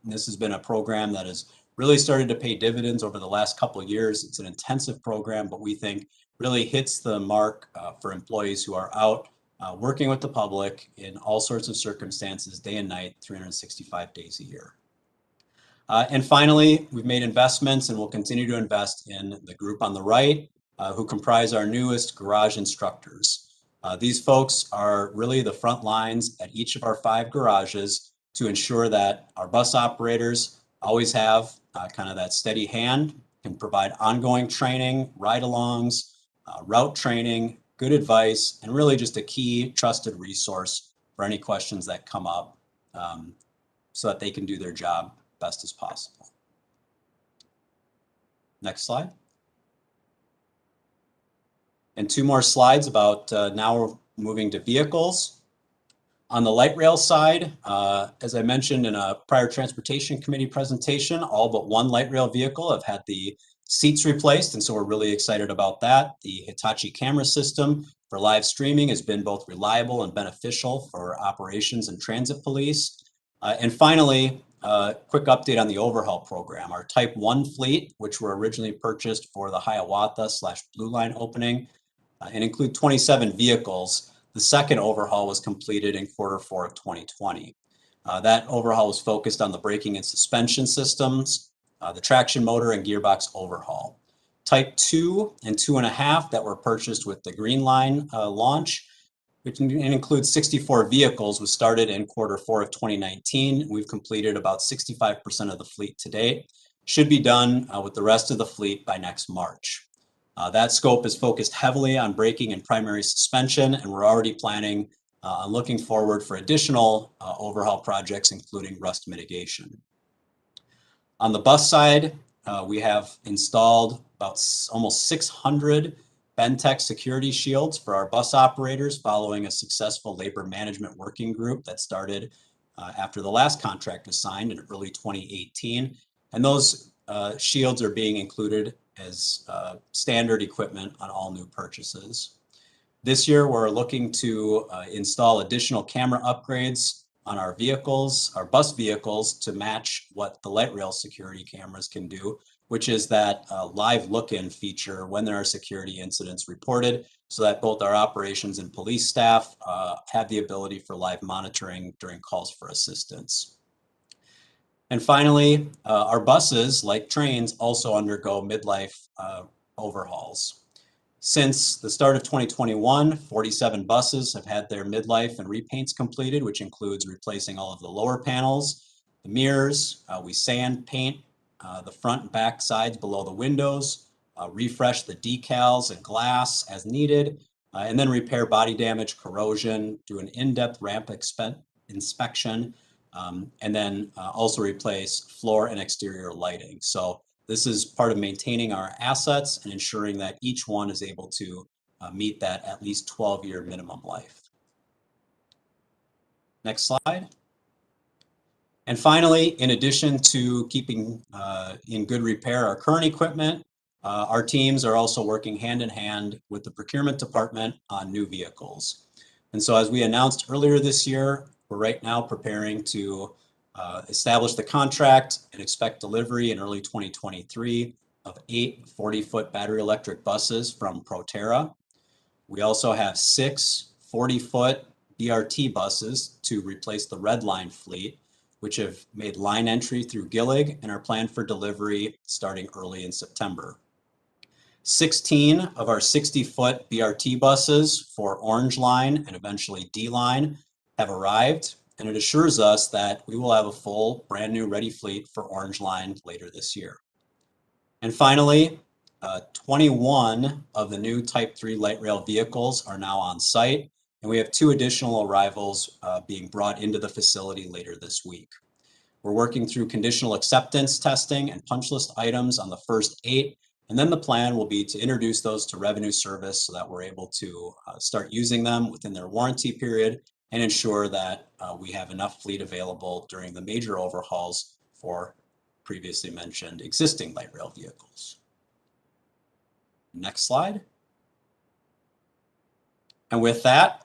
P: This has been a program that has really started to pay dividends over the last couple of years. It's an intensive program, but we think really hits the mark for employees who are out working with the public in all sorts of circumstances, day and night, 365 days a year. And finally, we've made investments and will continue to invest in the group on the right, who comprise our newest garage instructors. These folks are really the front lines at each of our 5 garages to ensure that our bus operators always have kind of that steady hand, can provide ongoing training, ride-alongs, route training, good advice, and really just a key trusted resource for any questions that come up so that they can do their job best as possible. Next slide. And 2 more slides about now we're moving to vehicles. On the light rail side, as I mentioned in a prior Transportation Committee presentation, all but 1 light rail vehicle have had the seats replaced, and so we're really excited about that. The Hitachi camera system for live streaming has been both reliable and beneficial for operations and transit police. And finally, quick update on the overhaul program. Our Type 1 fleet, which were originally purchased for the Hiawatha/Blue Line opening, and include 27 vehicles. The second overhaul was completed in Q4 of 2020. That overhaul was focused on the braking and suspension systems, the traction motor and gearbox overhaul. Type 2 and 2.5 that were purchased with the Green Line launch, which includes 64 vehicles, was started in Q4 of 2019. We've completed about 65% of the fleet to date. Should be done with the rest of the fleet by next March. That scope is focused heavily on braking and primary suspension, and we're already planning on looking forward for additional overhaul projects, including rust mitigation. On the bus side, we have installed about almost 600 Bentech security shields for our bus operators following a successful labor management working group that started after the last contract was signed in early 2018. And those shields are being included as standard equipment on all new purchases. This year, we're looking to install additional camera upgrades on our vehicles, our bus vehicles, to match what the light rail security cameras can do, which is that live look-in feature when there are security incidents reported, so that both our operations and police staff have the ability for live monitoring during calls for assistance. And finally, our buses, like trains, also undergo midlife overhauls. Since the start of 2021, 47 buses have had their midlife and repaints completed, which includes replacing all of the lower panels, the mirrors. We sand paint the front and back sides below the windows, refresh the decals and glass as needed, and then repair body damage, corrosion, do an in-depth ramp inspection, and then also replace floor and exterior lighting. So this is part of maintaining our assets and ensuring that each one is able to meet that at least 12-year minimum life. Next slide. And finally, in addition to keeping in good repair our current equipment, our teams are also working hand in hand with the procurement department on new vehicles. And so as we announced earlier this year, we're right now preparing to establish the contract and expect delivery in early 2023 of 8 40-foot battery electric buses from Proterra. We also have 6 40-foot BRT buses to replace the Red Line fleet, which have made line entry through Gillig and are planned for delivery starting early in September. 16 of our 60-foot BRT buses for Orange Line and eventually D Line have arrived, and it assures us that we will have a full, brand new ready fleet for Orange Line later this year. And finally, 21 of the new Type 3 light rail vehicles are now on site, and we have 2 additional arrivals being brought into the facility later this week. We're working through conditional acceptance testing and punch list items on the first 8, and then the plan will be to introduce those to revenue service so that we're able to start using them within their warranty period and ensure that we have enough fleet available during the major overhauls for previously mentioned existing light rail vehicles. Next slide. And with that,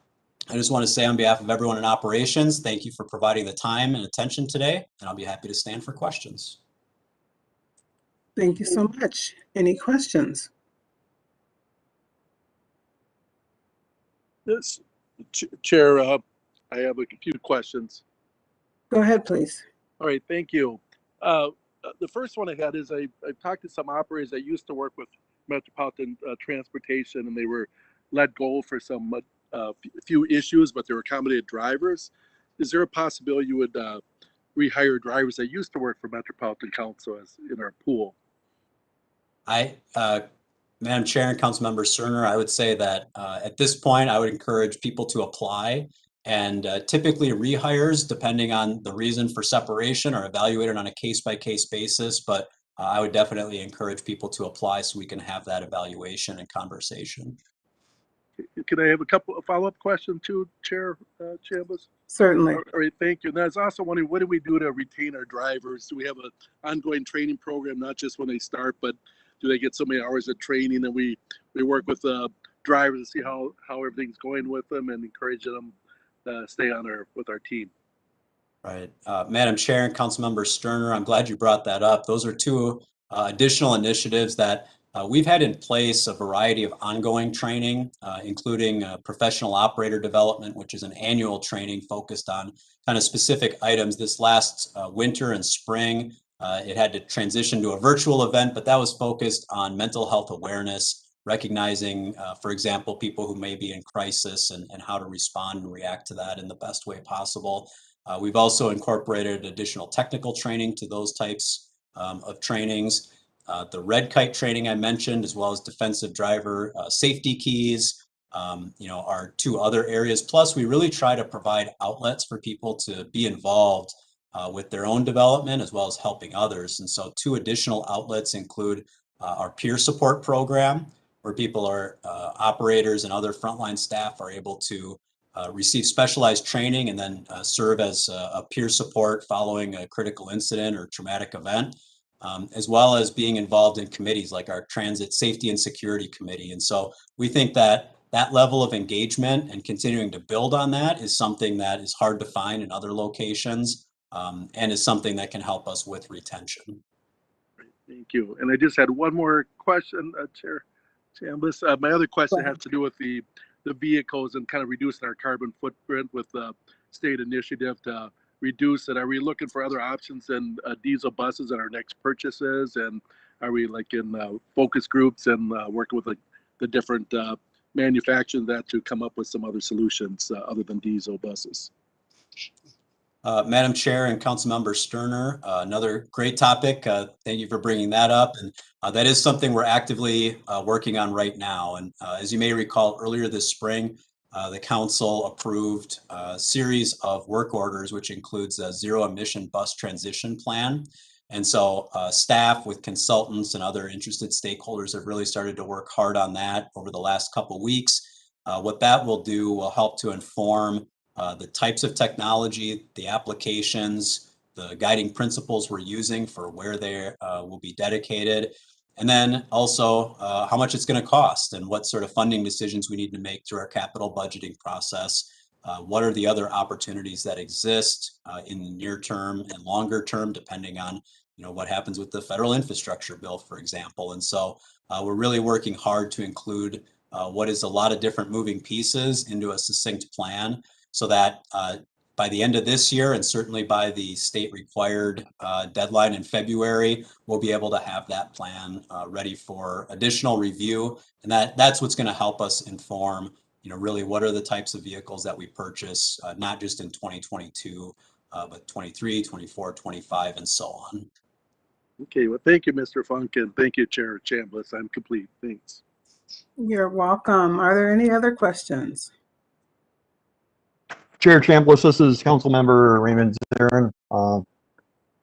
P: I just want to say on behalf of everyone in operations, thank you for providing the time and attention today, and I'll be happy to stand for questions.
A: Thank you so much. Any questions?
C: Yes, Chair, I have a few questions.
A: Go ahead, please.
C: All right, thank you. The first one I had is I've talked to some operators that used to work with Metropolitan Transportation, and they were let go for some few issues, but they were accommodated drivers. Is there a possibility you would rehire drivers that used to work for Metropolitan Council as in our pool?
P: Madam Chair and Councilmember Cerner, I would say that at this point, I would encourage people to apply, and typically rehires, depending on the reason for separation, are evaluated on a case-by-case basis, but I would definitely encourage people to apply so we can have that evaluation and conversation.
C: Can I have a follow-up question too, Chair Chambers?
A: Certainly.
C: All right, thank you. And I was also wondering, what do we do to retain our drivers? Do we have an ongoing training program, not just when they start, but do they get so many hours of training, and we work with drivers to see how everything's going with them and encourage them to stay on with our team?
P: Right. Madam Chair and Councilmember Sterner, I'm glad you brought that up. Those are two additional initiatives that we've had in place, a variety of ongoing training, including professional operator development, which is an annual training focused on kind of specific items. This last winter and spring, it had to transition to a virtual event, but that was focused on mental health awareness, recognizing, for example, people who may be in crisis and how to respond and react to that in the best way possible. We've also incorporated additional technical training to those types of trainings. The red kite training I mentioned, as well as defensive driver safety keys, are two other areas. Plus, we really try to provide outlets for people to be involved with their own development as well as helping others. And so two additional outlets include our peer support program, where people are operators and other frontline staff are able to receive specialized training and then serve as a peer support following a critical incident or traumatic event, as well as being involved in committees like our Transit Safety and Security Committee. And so we think that that level of engagement and continuing to build on that is something that is hard to find in other locations, and is something that can help us with retention.
C: Thank you. And I just had one more question, Chair Chambliss. My other question has to do with the vehicles and kind of reducing our carbon footprint with the state initiative to reduce it. Are we looking for other options than diesel buses in our next purchases? And are we like in focus groups and working with the different manufacturers that to come up with some other solutions other than diesel buses?
P: Madam Chair and Councilmember Sterner, another great topic. Thank you for bringing that up. And that is something we're actively working on right now. And as you may recall, earlier this spring, the council approved a series of work orders, which includes a zero emission bus transition plan. And so staff with consultants and other interested stakeholders have really started to work hard on that over the last couple of weeks. What that will do will help to inform the types of technology, the applications, the guiding principles we're using for where they will be dedicated, and then also how much it's going to cost and what sort of funding decisions we need to make through our capital budgeting process. What are the other opportunities that exist in the near term and longer term, depending on what happens with the federal infrastructure bill, for example. And so we're really working hard to include what is a lot of different moving pieces into a succinct plan, so that by the end of this year, and certainly by the state required deadline in February, we'll be able to have that plan ready for additional review. And that's what's going to help us inform, really what are the types of vehicles that we purchase, not just in 2022, but 23, 24, 25, and so on.
C: Okay, well, thank you, Mr. Funk, and thank you, Chair Chambliss. I'm complete. Thanks.
A: You're welcome. Are there any other questions?
D: Chair Chambliss, this is Councilmember Raymond Zarin. I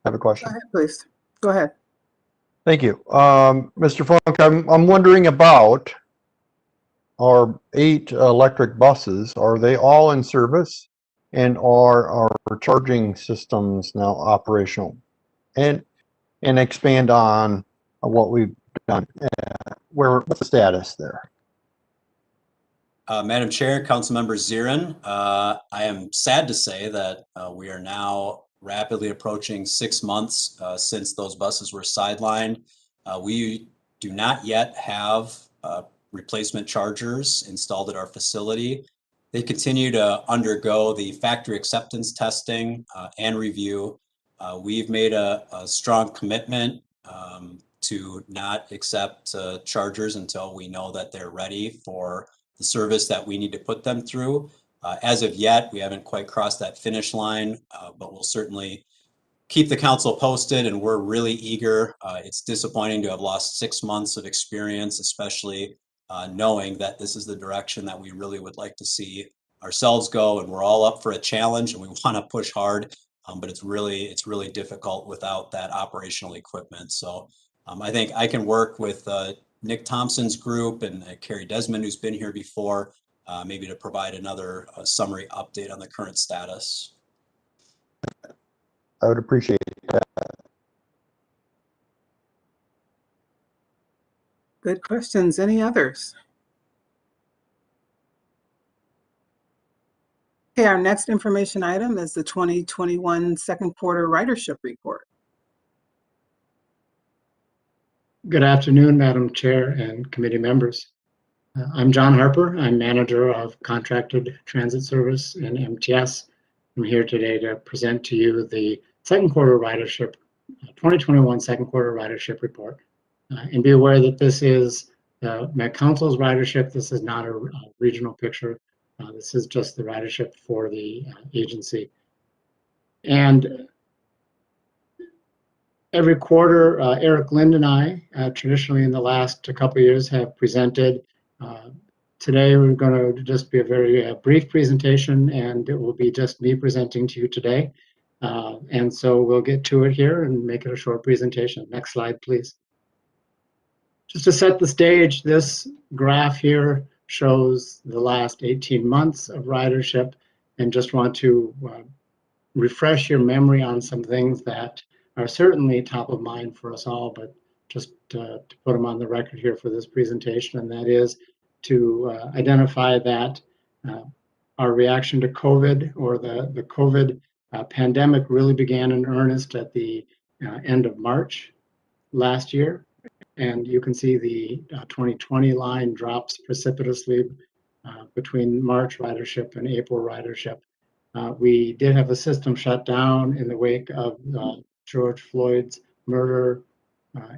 D: have a question.
A: Go ahead, please. Go ahead.
D: Thank you. Mr. Funk, I'm wondering about our 8 electric buses. Are they all in service? And are our charging systems now operational? and expand on what we've done. What's the status there?
P: Madam Chair, Council Member Zirin, I am sad to say that we are now rapidly approaching 6 months since those buses were sidelined. We do not yet have replacement chargers installed at our facility. They continue to undergo the factory acceptance testing and review. We've made a strong commitment to not accept chargers until we know that they're ready for the service that we need to put them through. As of yet, we haven't quite crossed that finish line, but we'll certainly keep the council posted, and we're really eager. It's disappointing to have lost 6 months of experience, especially knowing that this is the direction that we really would like to see ourselves go, and we're all up for a challenge and we want to push hard, but it's really difficult without that operational equipment. So I think I can work with Nick Thompson's group and Carrie Desmond, who's been here before, maybe to provide another summary update on the current status.
D: I would appreciate that.
A: Good questions. Any others? Okay, our next information item is the 2021 second quarter ridership report.
Q: Good afternoon, Madam Chair and committee members. I'm John Harper. I'm manager of contracted transit service in MTS. I'm here today to present to you the second quarter ridership, 2021 second quarter ridership report. And be aware that this is Met Council's ridership. This is not a regional picture. This is just the ridership for the agency. And every quarter, Eric Lind and I, traditionally in the last couple of years, have presented. Today, we're going to just be a very brief presentation, and it will be just me presenting to you today. And so we'll get to it here and make it a short presentation. Next slide, please. Just to set the stage, this graph here shows the last 18 months of ridership, and just want to refresh your memory on some things that are certainly top of mind for us all, but just to put them on the record here for this presentation, and that is to identify that our reaction to COVID, or the COVID pandemic, really began in earnest at the end of March last year. And you can see the 2020 line drops precipitously between March ridership and April ridership. We did have a system shut down in the wake of George Floyd's murder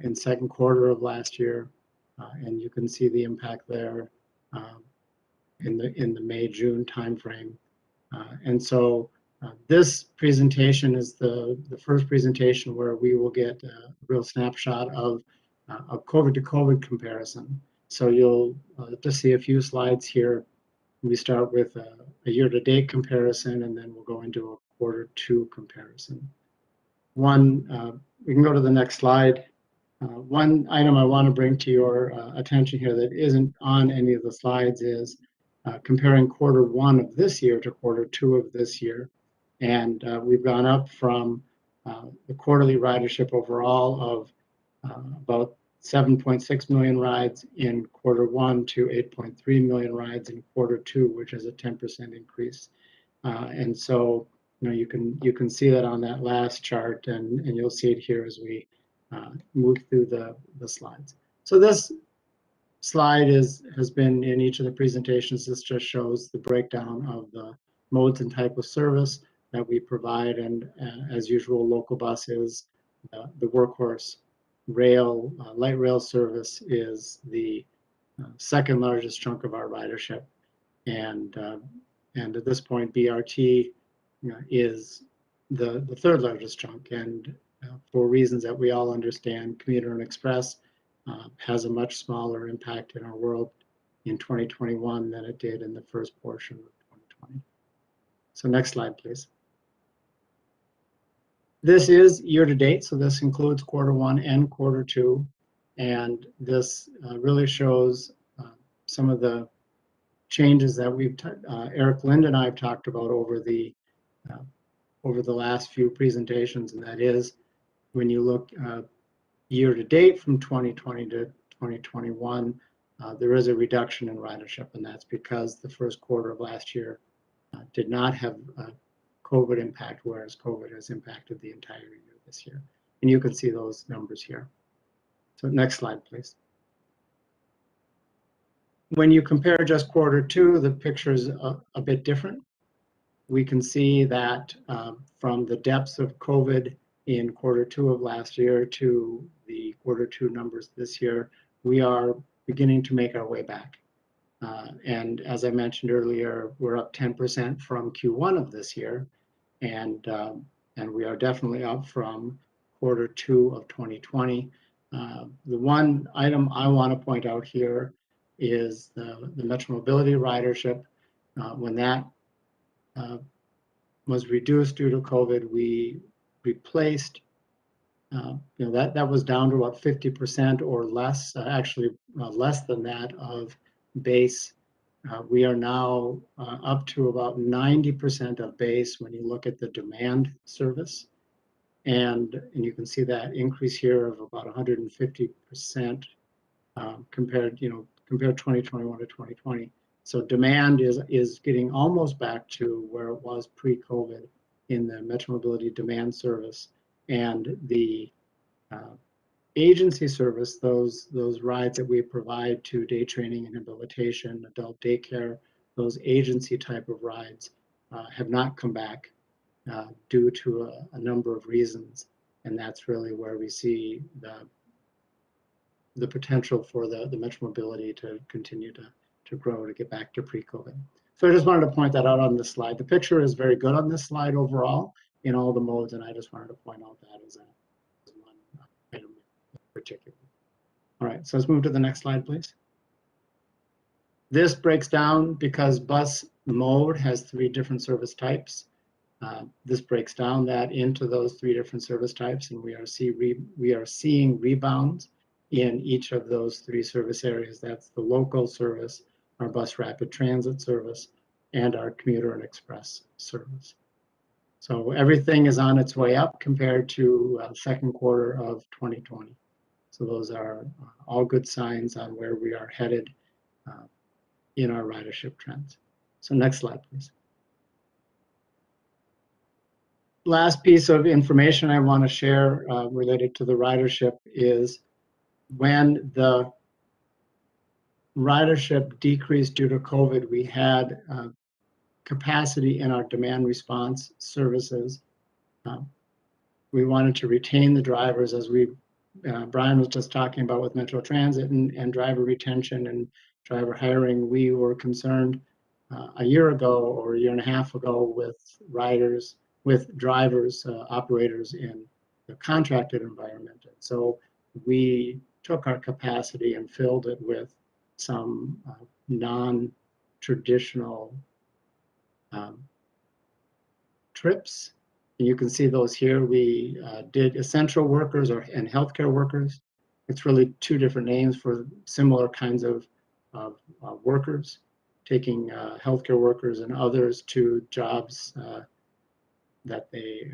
Q: in second quarter of last year, and you can see the impact there in the May-June timeframe. And so this presentation is the first presentation where we will get a real snapshot of a COVID to COVID comparison. So you'll just see a few slides here. We start with a year-to-date comparison, and then we'll go into a quarter two comparison. We can go to the next slide. One item I want to bring to your attention here that isn't on any of the slides is comparing quarter one of this year to quarter two of this year. And we've gone up from the quarterly ridership overall of about 7.6 million rides in quarter one to 8.3 million rides in quarter two, which is a 10% increase. And so, you can see that on that last chart, and you'll see it here as we move through the slides. So this slide has been in each of the presentations. This just shows the breakdown of the modes and type of service that we provide, and as usual, local bus is the workhorse. Rail, light rail service is the second largest chunk of our ridership, and at this point, BRT is the third largest chunk, and for reasons that we all understand, commuter and express has a much smaller impact in our world in 2021 than it did in the first portion of 2020. So next slide, please. This is year to date, so this includes quarter one and quarter two, and this really shows some of the changes that Eric Lind and I have talked about over the last few presentations, and that is when you look year to date from 2020 to 2021, there is a reduction in ridership, and that's because the first quarter of last year did not have COVID impact, whereas COVID has impacted the entire year this year. And you can see those numbers here. So next slide, please. When you compare just quarter two, the picture is a bit different. We can see that from the depths of COVID in quarter two of last year to the quarter two numbers this year, we are beginning to make our way back. And as I mentioned earlier, we're up 10% from Q1 of this year, and we are definitely up from quarter two of 2020. The one item I want to point out here is the Metro Mobility ridership. When that was reduced due to COVID, we replaced, that was down to about 50% or less, actually less than that of base. We are now up to about 90% of base when you look at the demand service. And you can see that increase here of about 150% compared 2021 to 2020. So demand is getting almost back to where it was pre-COVID in the Metro Mobility demand service. And the agency service, those rides that we provide to day training and habilitation, adult daycare, those agency type of rides have not come back due to a number of reasons. And that's really where we see the potential for the Metro Mobility to continue to grow, to get back to pre-COVID. So I just wanted to point that out on this slide. The picture is very good on this slide overall in all the modes, and I just wanted to point out that as one item in particular. All right, so let's move to the next slide, please. This breaks down because bus mode has 3 different service types. This breaks down that into those 3 different service types, and we are seeing rebounds in each of those 3 service areas. That's the local service, our bus rapid transit service, and our commuter and express service. So everything is on its way up compared to second quarter of 2020. So those are all good signs on where we are headed in our ridership trends. So next slide, please. Last piece of information I want to share related to the ridership is when the ridership decreased due to COVID, we had capacity in our demand response services. We wanted to retain the drivers, as Brian was just talking about with Metro Transit and driver retention and driver hiring. We were concerned a year ago or a year and a half ago with drivers, operators in the contracted environment. And so we took our capacity and filled it with some non-traditional trips. And you can see those here. We did essential workers and healthcare workers. It's really 2 different names for similar kinds of workers, taking healthcare workers and others to jobs that they,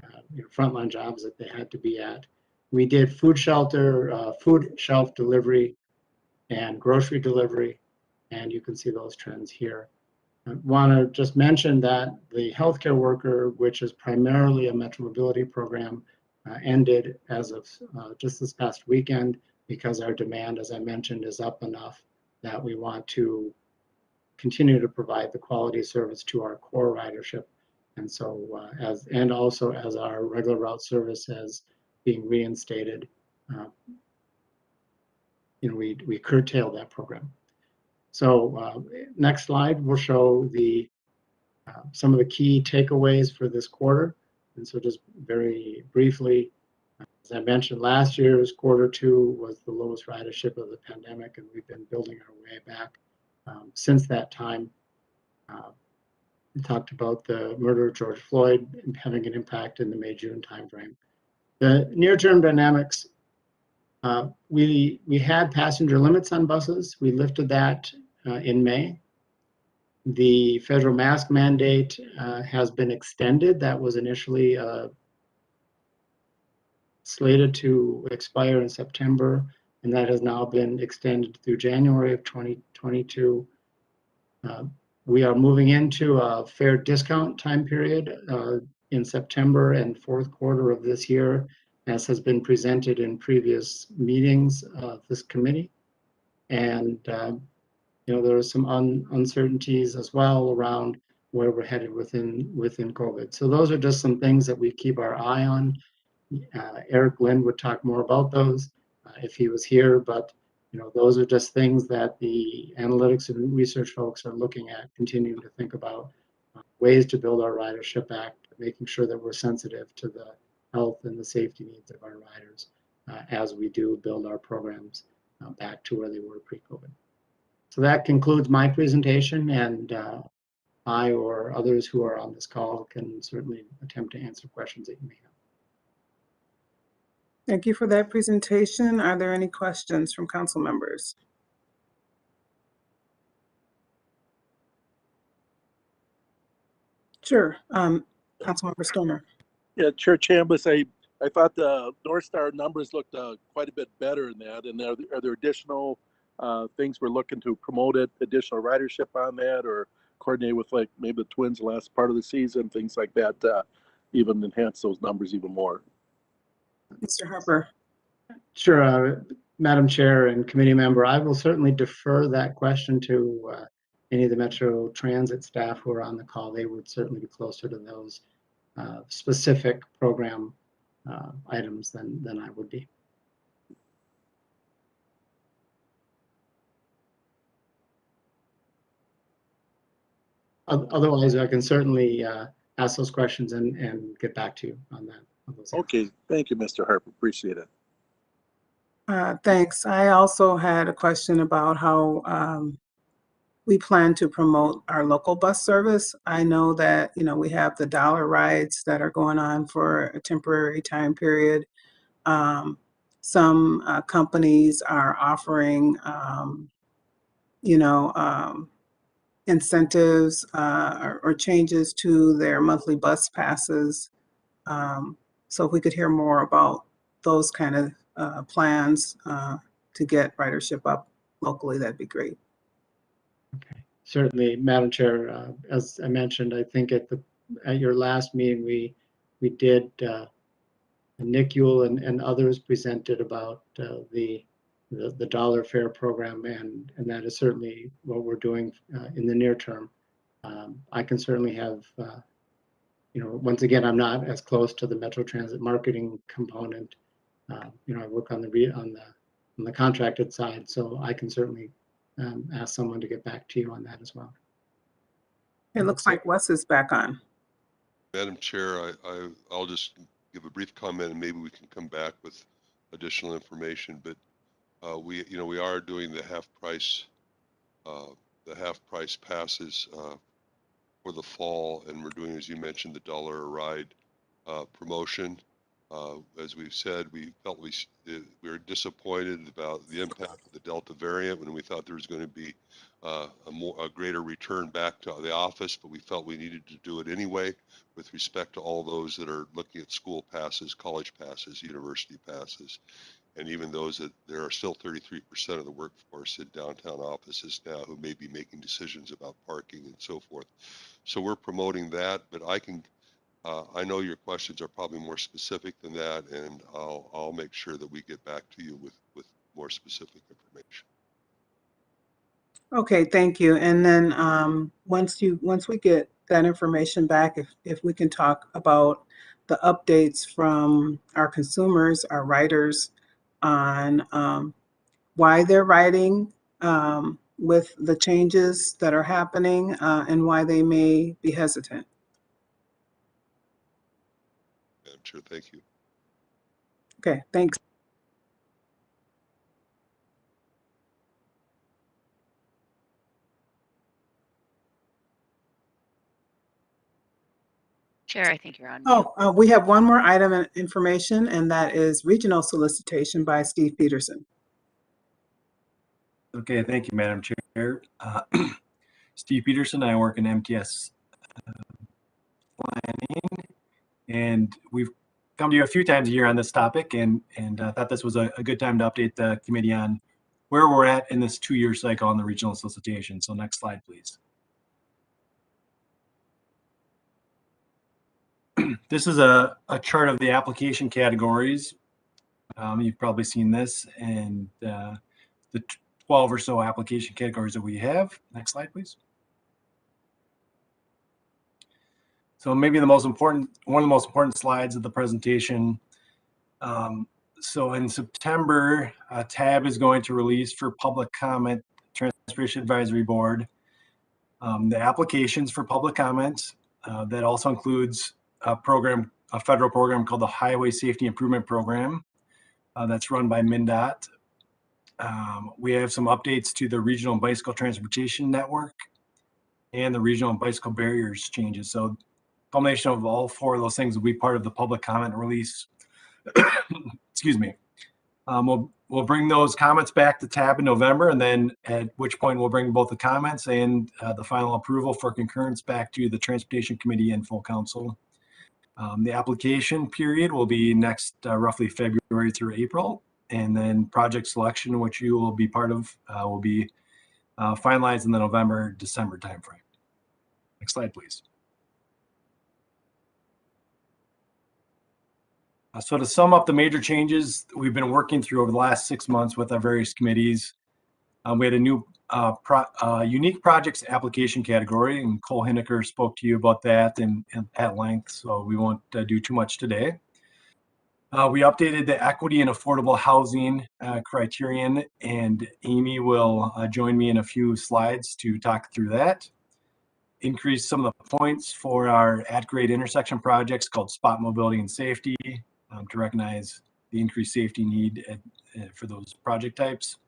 Q: frontline jobs that they had to be at. We did food shelf delivery and grocery delivery, and you can see those trends here. I want to just mention that the healthcare worker, which is primarily a Metro Mobility program, ended as of just this past weekend because our demand, as I mentioned, is up enough that we want to continue to provide the quality service to our core ridership. And so, and also as our regular route service is being reinstated, we curtail that program. So next slide will show some of the key takeaways for this quarter. And so just very briefly, as I mentioned, last year's quarter 2 was the lowest ridership of the pandemic, and we've been building our way back since that time. We talked about the murder of George Floyd having an impact in the May-June timeframe. The near-term dynamics, we had passenger limits on buses. We lifted that in May. The federal mask mandate has been extended. That was initially slated to expire in September, and that has now been extended through January of 2022. We are moving into a fair discount time period in September and fourth quarter of this year, as has been presented in previous meetings of this committee. And there are some uncertainties as well around where we're headed within COVID. So those are just some things that we keep our eye on. Eric Lind would talk more about those if he was here, but those are just things that the analytics and research folks are looking at, continuing to think about ways to build our ridership back, making sure that we're sensitive to the health and the safety needs of our riders as we do build our programs back to where they were pre-COVID. So that concludes my presentation, and I or others who are on this call can certainly attempt to answer questions that you may have.
A: Thank you for that presentation. Are there any questions from council members? Sure. Councilmember Stoner.
C: Yeah, Chair Chambliss, I thought the North Star numbers looked quite a bit better in that. And are there additional things we're looking to promote additional ridership on that, or coordinate with like maybe the Twins the last part of the season, things like that, even enhance those numbers even more?
A: Mr. Harper.
Q: Sure, Madam Chair and committee member, I will certainly defer that question to any of the Metro Transit staff who are on the call. They would certainly be closer to those specific program items than I would be. Otherwise, I can certainly ask those questions and get back to you on that.
C: Okay, thank you, Mr. Harper. Appreciate it.
A: Thanks. I also had a question about how we plan to promote our local bus service. I know that, we have the dollar rides that are going on for a temporary time period. Some companies are offering, incentives or changes to their monthly bus passes. So if we could hear more about those kind of plans to get ridership up locally, that'd be great.
Q: Okay, certainly, Madam Chair. As I mentioned, I think at your last meeting, we did Nick Yule and others presented about the dollar fare program, and that is certainly what we're doing in the near term. I can certainly have, once again, I'm not as close to the Metro Transit marketing component. I work on the contracted side, so I can certainly ask someone to get back to you on that as well.
A: It looks like Wes is back on.
H: Madam Chair, I'll just give a brief comment, and maybe we can come back with additional information. But we are doing the half price passes for the fall, and we're doing, as you mentioned, the dollar a ride promotion. As we've said, we felt we were disappointed about the impact of the Delta variant when we thought there was going to be a greater return back to the office, but we felt we needed to do it anyway with respect to all those that are looking at school passes, college passes, university passes, and even those that there are still 33% of the workforce in downtown offices now who may be making decisions about parking and so forth. So we're promoting that, but I know your questions are probably more specific than that, and I'll make sure that we get back to you with more specific information.
A: Okay, thank you. And then once we get that information back, if we can talk about the updates from our consumers, our riders, on why they're riding with the changes that are happening and why they may be hesitant.
H: Madam Chair, thank you.
A: Okay, thanks.
B: Chair, I think you're on.
A: Oh, we have one more item of information, and that is regional solicitation by Steve Peterson.
R: Okay, thank you, Madam Chair. Steve Peterson, I work in MTS planning, and we've
S: come to you a few times a year on this topic, and thought this was a good time to update the committee on where we're at in this 2-year cycle on the regional solicitation. So next slide, please. This is a chart of the application categories. You've probably seen this, and the 12 or so application categories that we have. Next slide, please. So maybe one of the most important slides of the presentation. So in September, a tab is going to release for public comment, Transportation Advisory Board, the applications for public comments. That also includes a federal program called the Highway Safety Improvement Program that's run by MnDOT. We have some updates to the Regional Bicycle Transportation Network and the Regional Bicycle Barriers changes. So combination of all 4 of those things will be part of the public comment release. Excuse me. We'll bring those comments back to tab in November, and then at which point we'll bring both the comments and the final approval for concurrence back to the Transportation Committee and full council. The application period will be next roughly February through April, and then project selection, which you will be part of, will be finalized in the November-December timeframe. Next slide, please. So to sum up the major changes we've been working through over the last 6 months with our various committees, we had a new unique projects application category, and Cole Hinneker spoke to you about that at length, so we won't do too much today. We updated the equity and affordable housing criterion, and Amy will join me in a few slides to talk through that. Increased some of the points for our at-grade intersection projects called Spot Mobility and Safety, to recognize the increased safety need for those project types.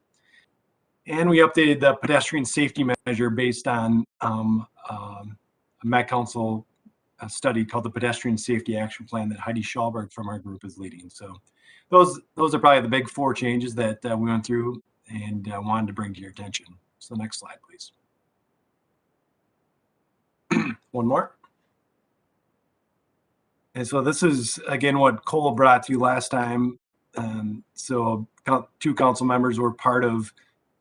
S: And we updated the pedestrian safety measure based on a Met Council study called the Pedestrian Safety Action Plan that Heidi Schallberg from our group is leading. So those are probably the big 4 changes that we went through and wanted to bring to your attention. So next slide, please. One more. And so this is, again, what Cole brought to you last time. So 2 council members were part of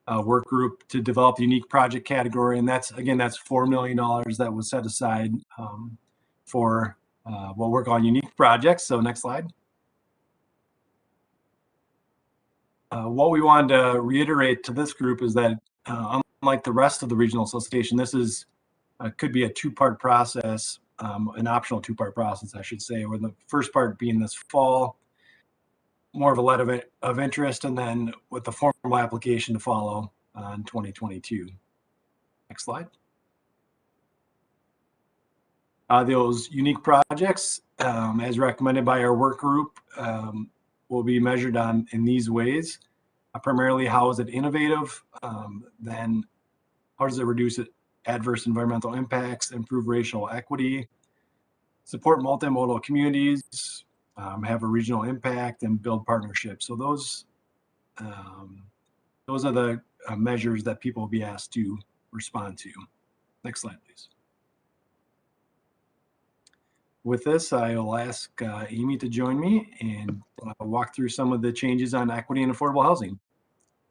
S: a work group to develop the unique project category. And that's $4 million that was set aside for we'll work on unique projects. So next slide. What we wanted to reiterate to this group is that unlike the rest of the regional solicitation, this is could be a 2-part process. An optional 2-part process, I should say, where the first part being this fall, more of a letter of interest, and then with the formal application to follow in 2022. Next slide. Those unique projects, as recommended by our work group, will be measured in these ways. Primarily, how is it innovative? Then how does it reduce adverse environmental impacts, improve racial equity, support multimodal communities, have a regional impact, and build partnerships. So those are the measures that people will be asked to respond to. Next slide, please. With this, I will ask Amy to join me and walk through some of the changes on equity and affordable housing.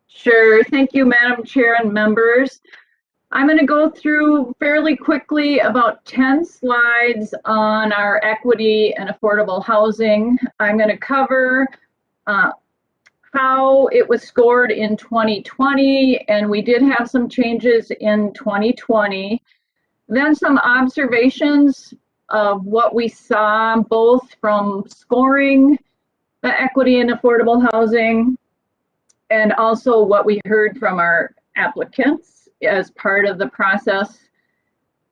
G: Sure. Thank you, Madam Chair and members. I'm going to go through fairly quickly about 10 slides on our equity and affordable housing. I'm going to cover how it was scored in 2020, and we did have some changes in 2020. Then some observations of what we saw both from scoring the equity and affordable housing and also what we heard from our applicants as part of the process.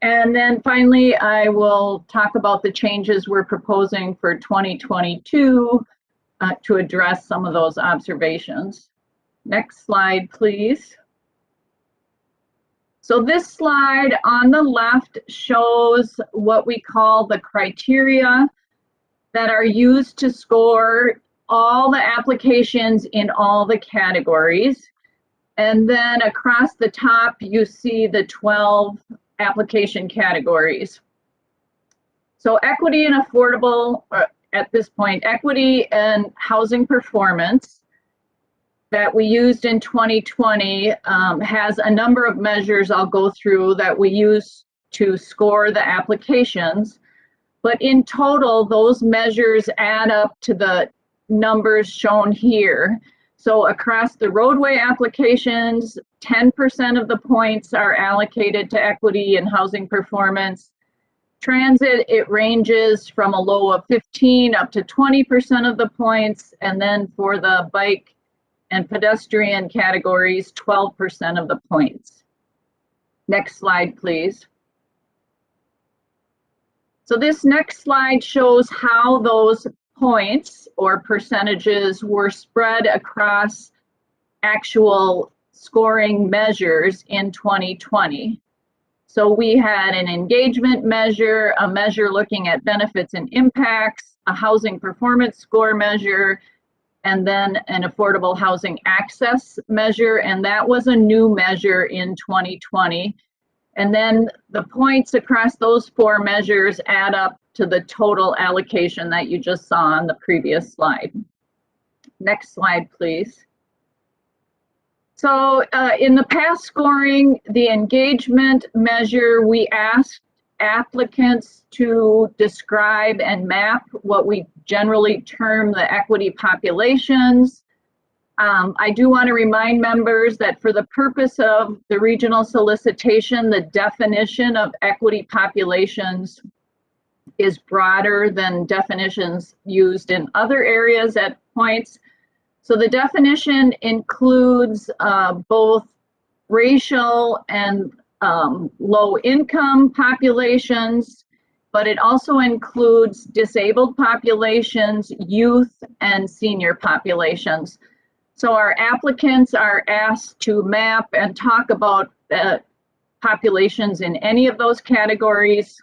G: And then finally, I will talk about the changes we're proposing for 2022 to address some of those observations. Next slide, please. So this slide on the left shows what we call the criteria that are used to score all the applications in all the categories. And then across the top, you see the 12 application categories. So equity and affordable, at this point, equity and housing performance that we used in 2020 has a number of measures I'll go through that we use to score the applications. But in total, those measures add up to the numbers shown here. So across the roadway applications, 10% of the points are allocated to equity and housing performance. Transit, it ranges from a low of 15 up to 20% of the points. And then for the bike and pedestrian categories, 12% of the points. Next slide, please. So this next slide shows how those points or percentages were spread across actual scoring measures in 2020. So we had an engagement measure, a measure looking at benefits and impacts, a housing performance score measure, and then an affordable housing access measure, and that was a new measure in 2020. And then the points across those four measures add up to the total allocation that you just saw on the previous slide. Next slide, please. So in the past scoring, the engagement measure, we asked applicants to describe and map what we generally term the equity populations. I do want to remind members that for the purpose of the regional solicitation, the definition of equity populations is broader than definitions used in other areas at points. So the definition includes both racial and low income populations, but it also includes disabled populations, youth, and senior populations. So our applicants are asked to map and talk about populations in any of those categories,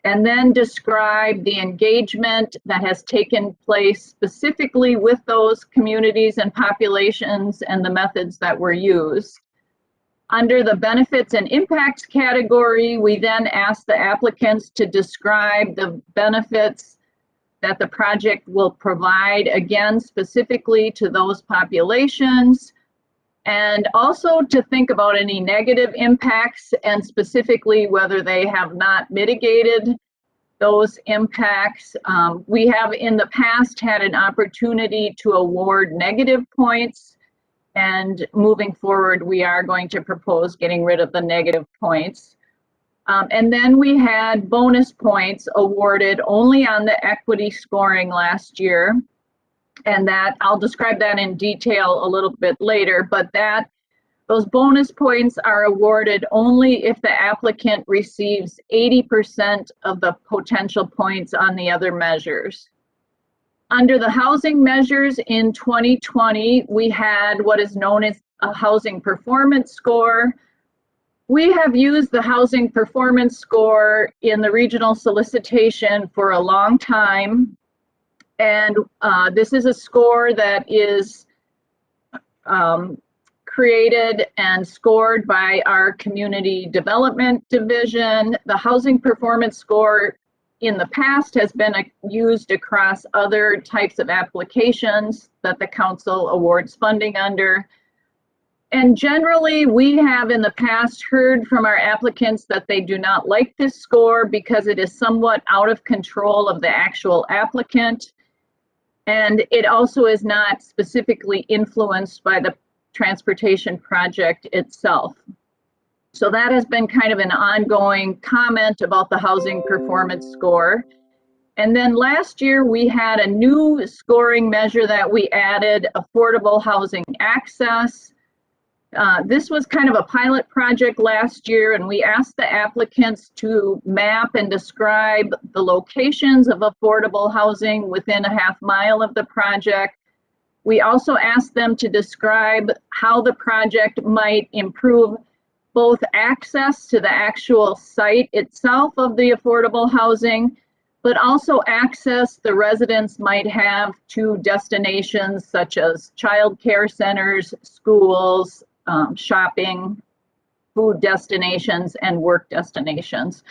G: and then describe the engagement that has taken place specifically with those communities and populations and the methods that were used. Under the benefits and impacts category, we then ask the applicants to describe the benefits that the project will provide, again, specifically to those populations, and also to think about any negative impacts and specifically whether they have not mitigated those impacts. We have in the past had an opportunity to award negative points, and moving forward, we are going to propose getting rid of the negative points. And then we had bonus points awarded only on the equity scoring last year. And that I'll describe that in detail a little bit later, but those bonus points are awarded only if the applicant receives 80% of the potential points on the other measures. Under the housing measures in 2020, we had what is known as a housing performance score. We have used the housing performance score in the regional solicitation for a long time. And this is a score that is created and scored by our community development division. The housing performance score in the past has been used across other types of applications that the council awards funding under. And generally, we have in the past heard from our applicants that they do not like this score because it is somewhat out of control of the actual applicant. And it also is not specifically influenced by the transportation project itself. So that has been kind of an ongoing comment about the housing performance score. And then last year we had a new scoring measure that we added, affordable housing access. This was kind of a pilot project last year, and we asked the applicants to map and describe the locations of affordable housing within a half mile of the project. We also asked them to describe how the project might improve both access to the actual site itself of the affordable housing, but also access the residents might have to destinations such as child care centers, schools, shopping, food destinations, and work destinations.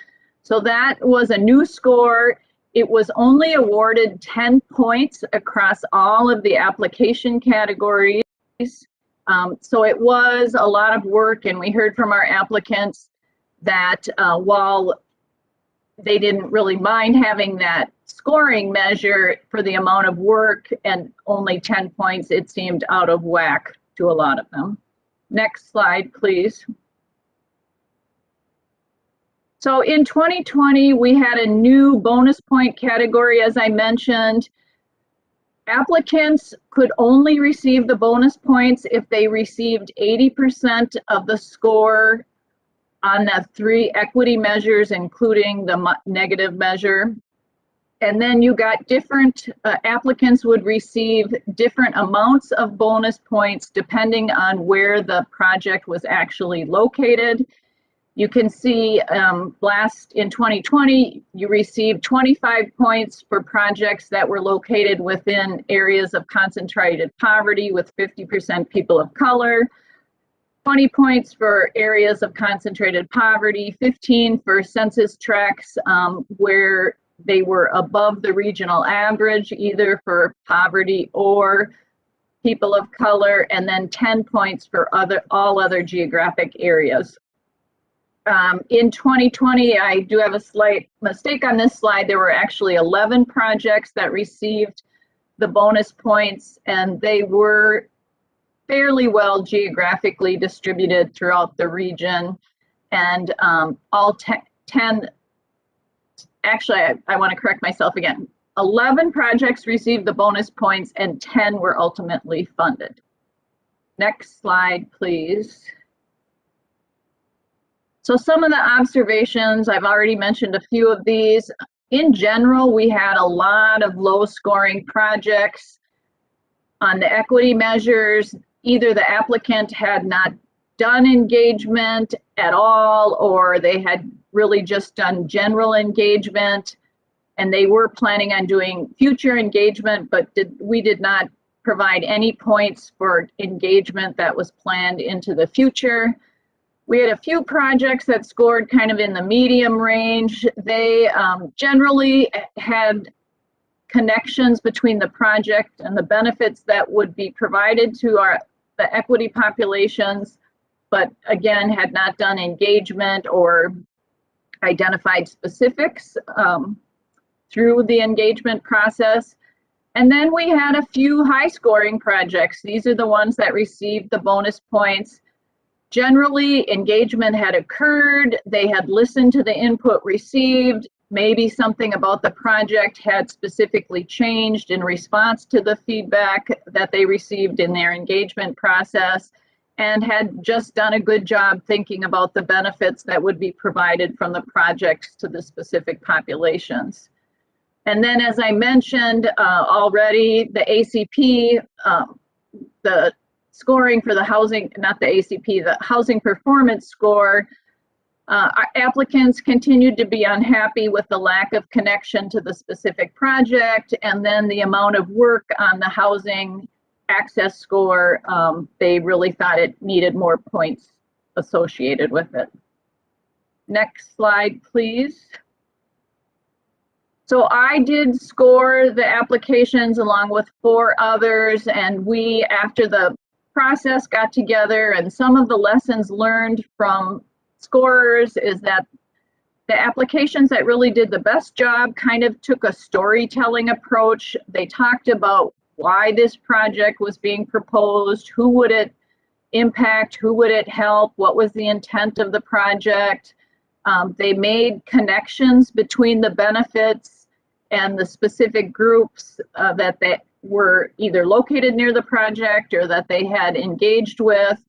G: So that was a new score. It was only awarded 10 points across all of the application categories. So it was a lot of work, and we heard from our applicants that while they didn't really mind having that scoring measure for the amount of work and only 10 points, it seemed out of whack to a lot of them. Next slide, please. So in 2020, we had a new bonus point category, as I mentioned. Applicants could only receive the bonus points if they received 80% of the score on the 3 equity measures, including the negative measure. And then you got different, applicants would receive different amounts of bonus points depending on where the project was actually located. You can see in 2020, you received 25 points for projects that were located within areas of concentrated poverty with 50% people of color, 20 points for areas of concentrated poverty, 15 for census tracts where they were above the regional average, either for poverty or people of color, and then 10 points for all other geographic areas. In 2020, I do have a slight mistake on this slide. There were actually 11 projects that received the bonus points, and they were fairly well geographically distributed throughout the region. And all 10, actually, I want to correct myself again. 11 projects received the bonus points and 10 were ultimately funded. Next slide, please. So some of the observations, I've already mentioned a few of these. In general, we had a lot of low scoring projects. On the equity measures, either the applicant had not done engagement at all, or they had really just done general engagement, and they were planning on doing future engagement, but we did not provide any points for engagement that was planned into the future. We had a few projects that scored kind of in the medium range. They generally had connections between the project and the benefits that would be provided to the equity populations, but again, had not done engagement or identified specifics through the engagement process. And then we had a few high scoring projects. These are the ones that received the bonus points. Generally, engagement had occurred, they had listened to the input received, maybe something about the project had specifically changed in response to the feedback that they received in their engagement process, and had just done a good job thinking about the benefits that would be provided from the projects to the specific populations. And then, as I mentioned already, the ACP, the scoring for the housing, not the ACP, the housing performance score, our applicants continued to be unhappy with the lack of connection to the specific project, and then the amount of work on the housing access score, they really thought it needed more points associated with it. Next slide, please. So I did score the applications along with 4 others, and we, after the process, got together, and some of the lessons learned from scorers is that the applications that really did the best job kind of took a storytelling approach. They talked about why this project was being proposed, who would it impact, who would it help, what was the intent of the project. They made connections between the benefits and the specific groups that they were either located near the project or that they had engaged with.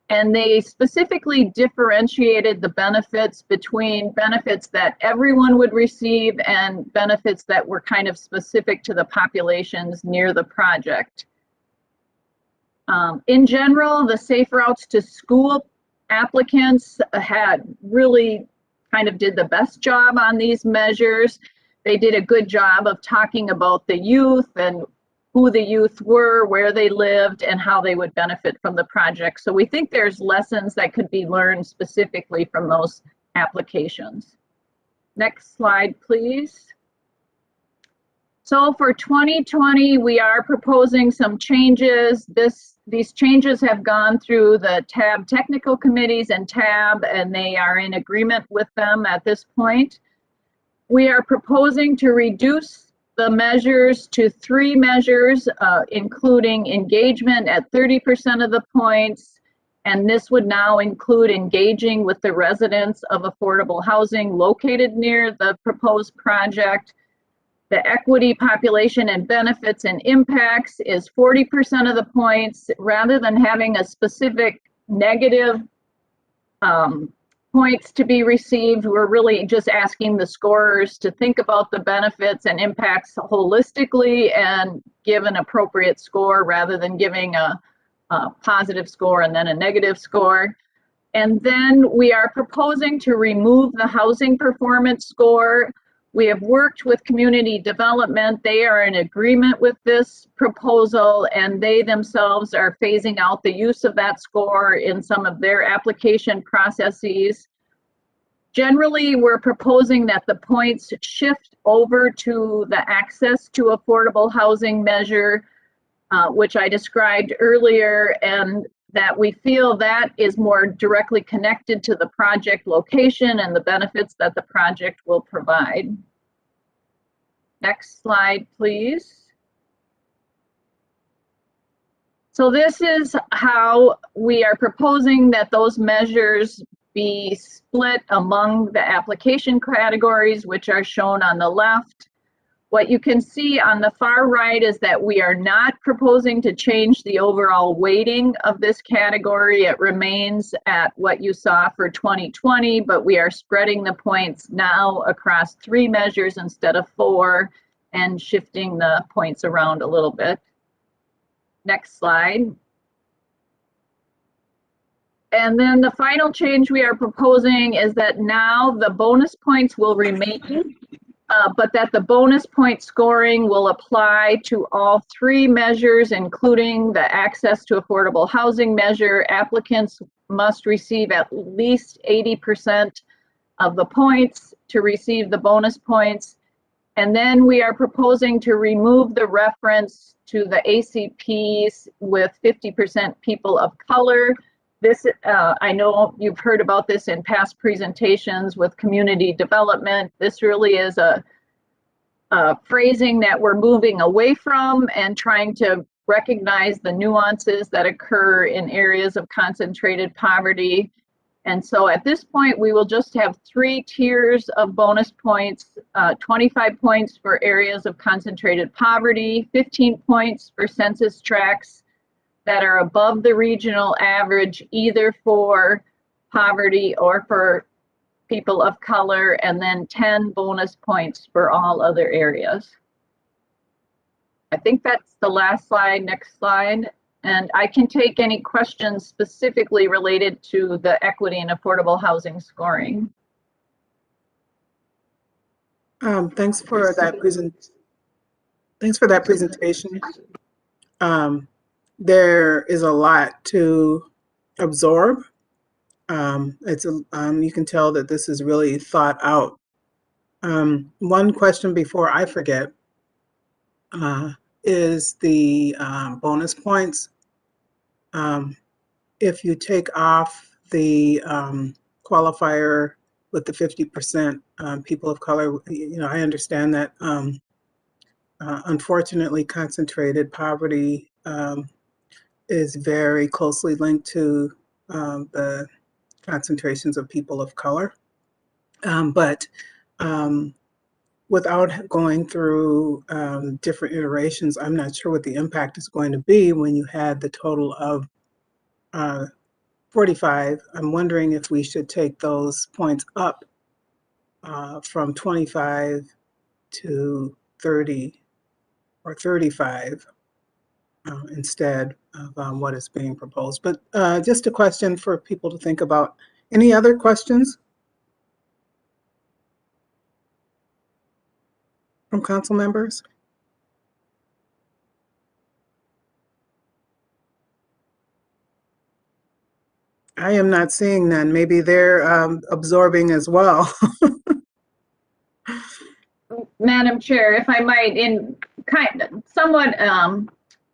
G: And they specifically differentiated the benefits between benefits that everyone would receive and benefits that were kind of specific to the populations near the project. In general, the Safe Routes to School applicants had really kind of did the best job on these measures. They did a good job of talking about the youth and who the youth were, where they lived, and how they would benefit from the project. So we think there's lessons that could be learned specifically from those applications. Next slide, please. So for 2020, we are proposing some changes. These changes have gone through the TAB technical committees and TAB, and they are in agreement with them at this point. We are proposing to reduce the measures to 3 measures, including engagement at 30% of the points, and this would now include engaging with the residents of affordable housing located near the proposed project. The equity, population, and benefits and impacts is 40% of the points. Rather than having a specific negative points to be received, we're really just asking the scorers to think about the benefits and impacts holistically and give an appropriate score rather than giving a positive score and then a negative score. And then we are proposing to remove the housing performance score. We have worked with community development. They are in agreement with this proposal, and they themselves are phasing out the use of that score in some of their application processes. Generally, we're proposing that the points shift over to the access to affordable housing measure, which I described earlier, and that we feel that is more directly connected to the project location and the benefits that the project will provide. Next slide, please. So this is how we are proposing that those measures be split among the application categories, which are shown on the left. What you can see on the far right is that we are not proposing to change the overall weighting of this category. It remains at what you saw for 2020, but we are spreading the points now across 3 measures instead of 4 and shifting the points around a little bit. Next slide. And then the final change we are proposing is that now the bonus points will remain, but that the bonus point scoring will apply to all 3 measures, including the access to affordable housing measure. Applicants must receive at least 80% of the points to receive the bonus points. And then we are proposing to remove the reference to the ACPs with 50% people of color. This, I know you've heard about this in past presentations with community development. This really is a phrasing that we're moving away from and trying to recognize the nuances that occur in areas of concentrated poverty. And so at this point, we will just have 3 tiers of bonus points, 25 points for areas of concentrated poverty, 15 points for census tracts that are above the regional average, either for poverty or for people of color, and then 10 bonus points for all other areas. I think that's the last slide. Next slide. And I can take any questions specifically related to the equity and affordable housing scoring.
A: Thanks for that presentation. There is a lot to absorb. You can tell that this is really thought out. One question before I forget is the bonus points. If you take off the qualifier with the 50% people of color, I understand that unfortunately concentrated poverty is very closely linked to the concentrations of people of color. But without going through different iterations, I'm not sure what the impact is going to be when you had the total of 45. I'm wondering if we should take those points up from 25 to 30 or 35 instead of what is being proposed. But just a question for people to think about. Any other questions from council members? I am not seeing none. Maybe they're absorbing as well.
G: Madam Chair, if I might, in somewhat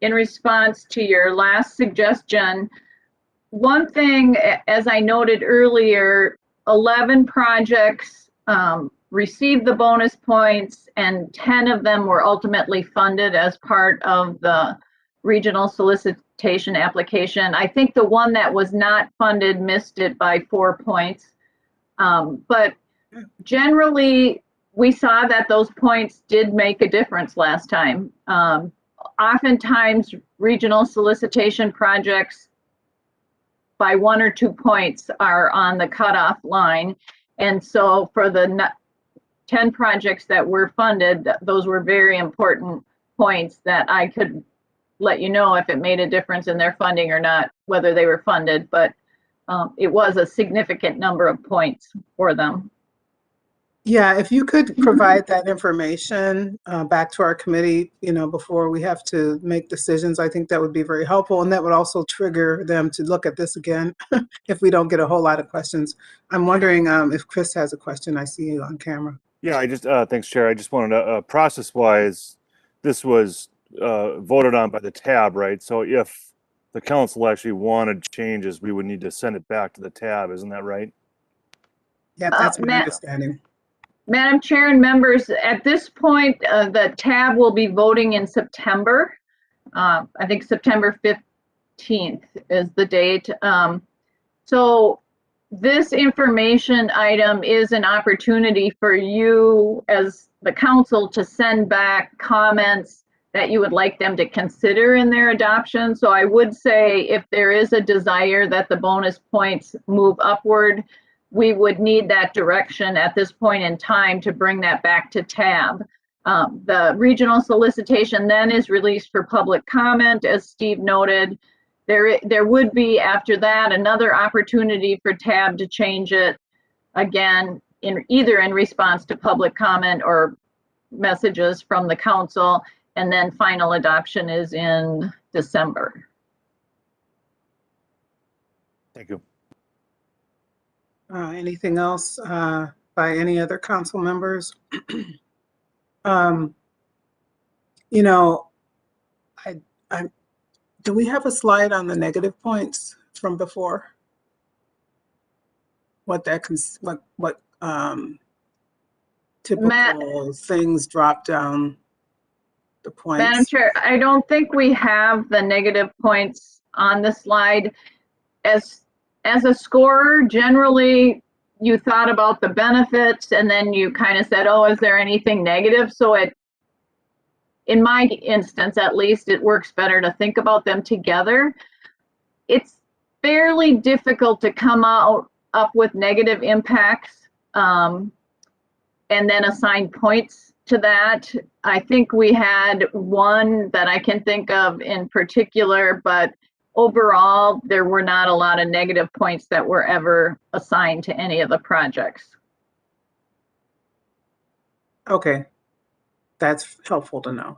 G: in response to your last suggestion, one thing, as I noted earlier, 11 projects received the bonus points and 10 of them were ultimately funded as part of the regional solicitation application. I think the one that was not funded missed it by 4 points. But generally, we saw that those points did make a difference last time. Oftentimes, regional solicitation projects by 1 or 2 points are on the cutoff line. And so for the 10 projects that were funded, those were very important points that I could let you know if it made a difference in their funding or not, whether they were funded, but it was a significant number of points for them.
A: Yeah, if you could provide that information back to our committee, before we have to make decisions, I think that would be very helpful. And that would also trigger them to look at this again if we don't get a whole lot of questions. I'm wondering if Chris has a question. I see you on camera.
M: Yeah, I just, thanks, Chair. I just wanted to, process-wise, this was voted on by the tab, right? So if the council actually wanted changes, we would need to send it back to the tab, isn't that right?
A: Yeah, that's my understanding.
G: Madam Chair and members, at this point, the tab will be voting in September. I think September 15th is the date. So this information item is an opportunity for you as the council to send back comments that you would like them to consider in their adoption. So I would say if there is a desire that the bonus points move upward, we would need that direction at this point in time to bring that back to tab. The regional solicitation then is released for public comment, as Steve noted. There would be after that another opportunity for tab to change it again, either in response to public comment or messages from the council, and then final adoption is in December.
M: Thank you.
A: Anything else by any other council members? Do we have a slide on the negative points from before? What typical things drop down the points?
G: Madam Chair, I don't think we have the negative points on the slide. As a scorer, generally you thought about the benefits and then you kind of said, oh, is there anything negative? So in my instance, at least, it works better to think about them together. It's fairly difficult to come up with negative impacts and then assign points to that. I think we had one that I can think of in particular, but overall, there were not a lot of negative points that were ever assigned to any of the projects.
A: Okay, that's helpful to know.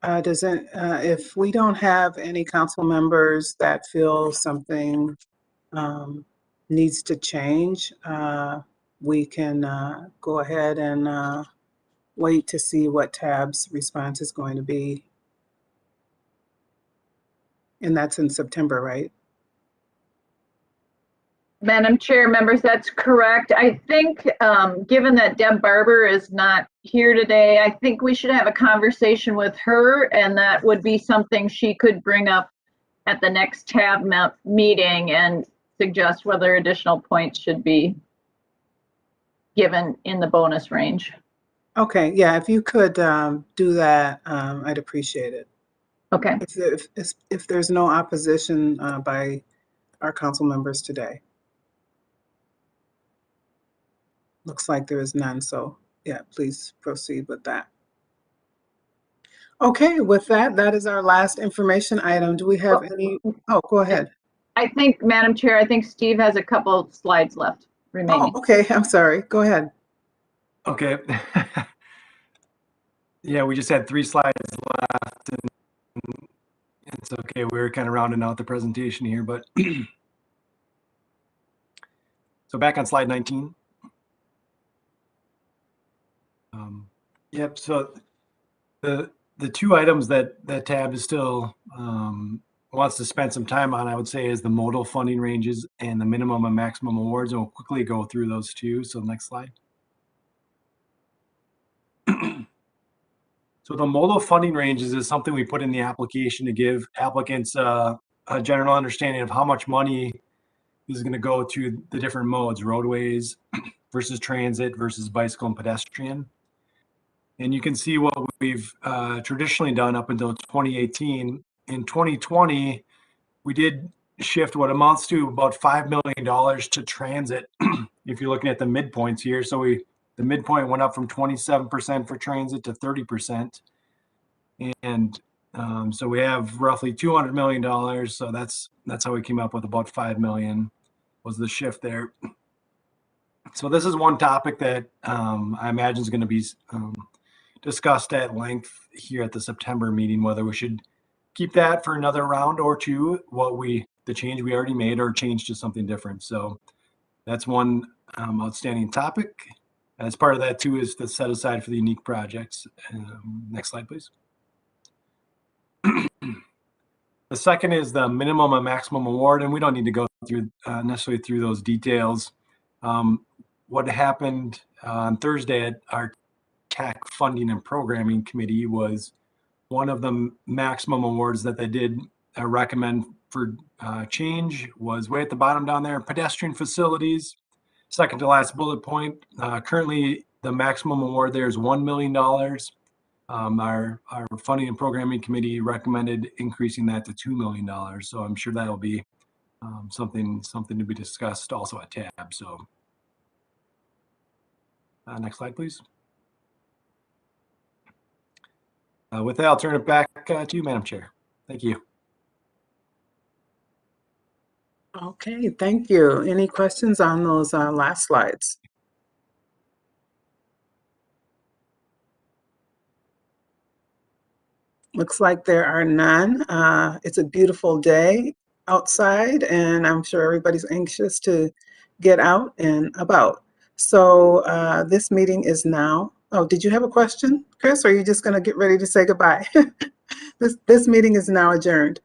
A: If we don't have any council members that feel something needs to change, we can go ahead and wait to see what tab's response is going to be. And that's in September, right?
G: Madam Chair, members, that's correct. I think given that Deb Barber is not here today, I think we should have a conversation with her, and that would be something she could bring up at the next tab meeting and suggest whether additional points should be given in the bonus range.
A: Okay, yeah, if you could do that, I'd appreciate it.
G: Okay.
A: If there's no opposition by our council members today. Looks like there is none, so yeah, please proceed with that. Okay, with that, that is our last information item. Do we have any? Oh, go ahead.
G: I think, Madam Chair, I think Steve has a couple of slides left remaining.
A: Oh, okay, I'm sorry. Go ahead.
S: Okay. Yeah, we just had 3 slides left, and it's okay. We were kind of rounding out the presentation here, but So back on slide 19. Yep, so the two items that tab is still wants to spend some time on, I would say, is the modal funding ranges and the minimum and maximum awards. And we'll quickly go through those two. So next slide. So the modal funding ranges is something we put in the application to give applicants a general understanding of how much money is going to go to the different modes, roadways versus transit versus bicycle and pedestrian. And you can see what we've traditionally done up until 2018. In 2020, we did shift what amounts to about $5 million to transit. If you're looking at the midpoints here, so the midpoint went up from 27% for transit to 30%. And so we have roughly $200 million. So that's how we came up with about 5 million was the shift there. So this is one topic that I imagine is going to be discussed at length here at the September meeting, whether we should keep that for another round or two, the change we already made or change to something different. So that's one outstanding topic. As part of that too is the set aside for the unique projects. Next slide, please. The second is the minimum and maximum award, and we don't need to go through necessarily through those details. What happened on Thursday at our TAC funding and programming committee was one of the maximum awards that they did recommend for change was way at the bottom down there, pedestrian facilities. Second to last bullet point. Currently, the maximum award there is $1 million. Our funding and programming committee recommended increasing that to $2 million. So I'm sure that'll be something to be discussed also at TAB. So next slide, please. With that, I'll turn it back to you, Madam Chair. Thank you.
A: Okay, thank you. Any questions on those last slides? Looks like there are none. It's a beautiful day outside, and I'm sure everybody's anxious to get out and about. So this meeting is now. Oh, did you have a question, Chris? Or are you just going to get ready to say goodbye? This meeting is now adjourned.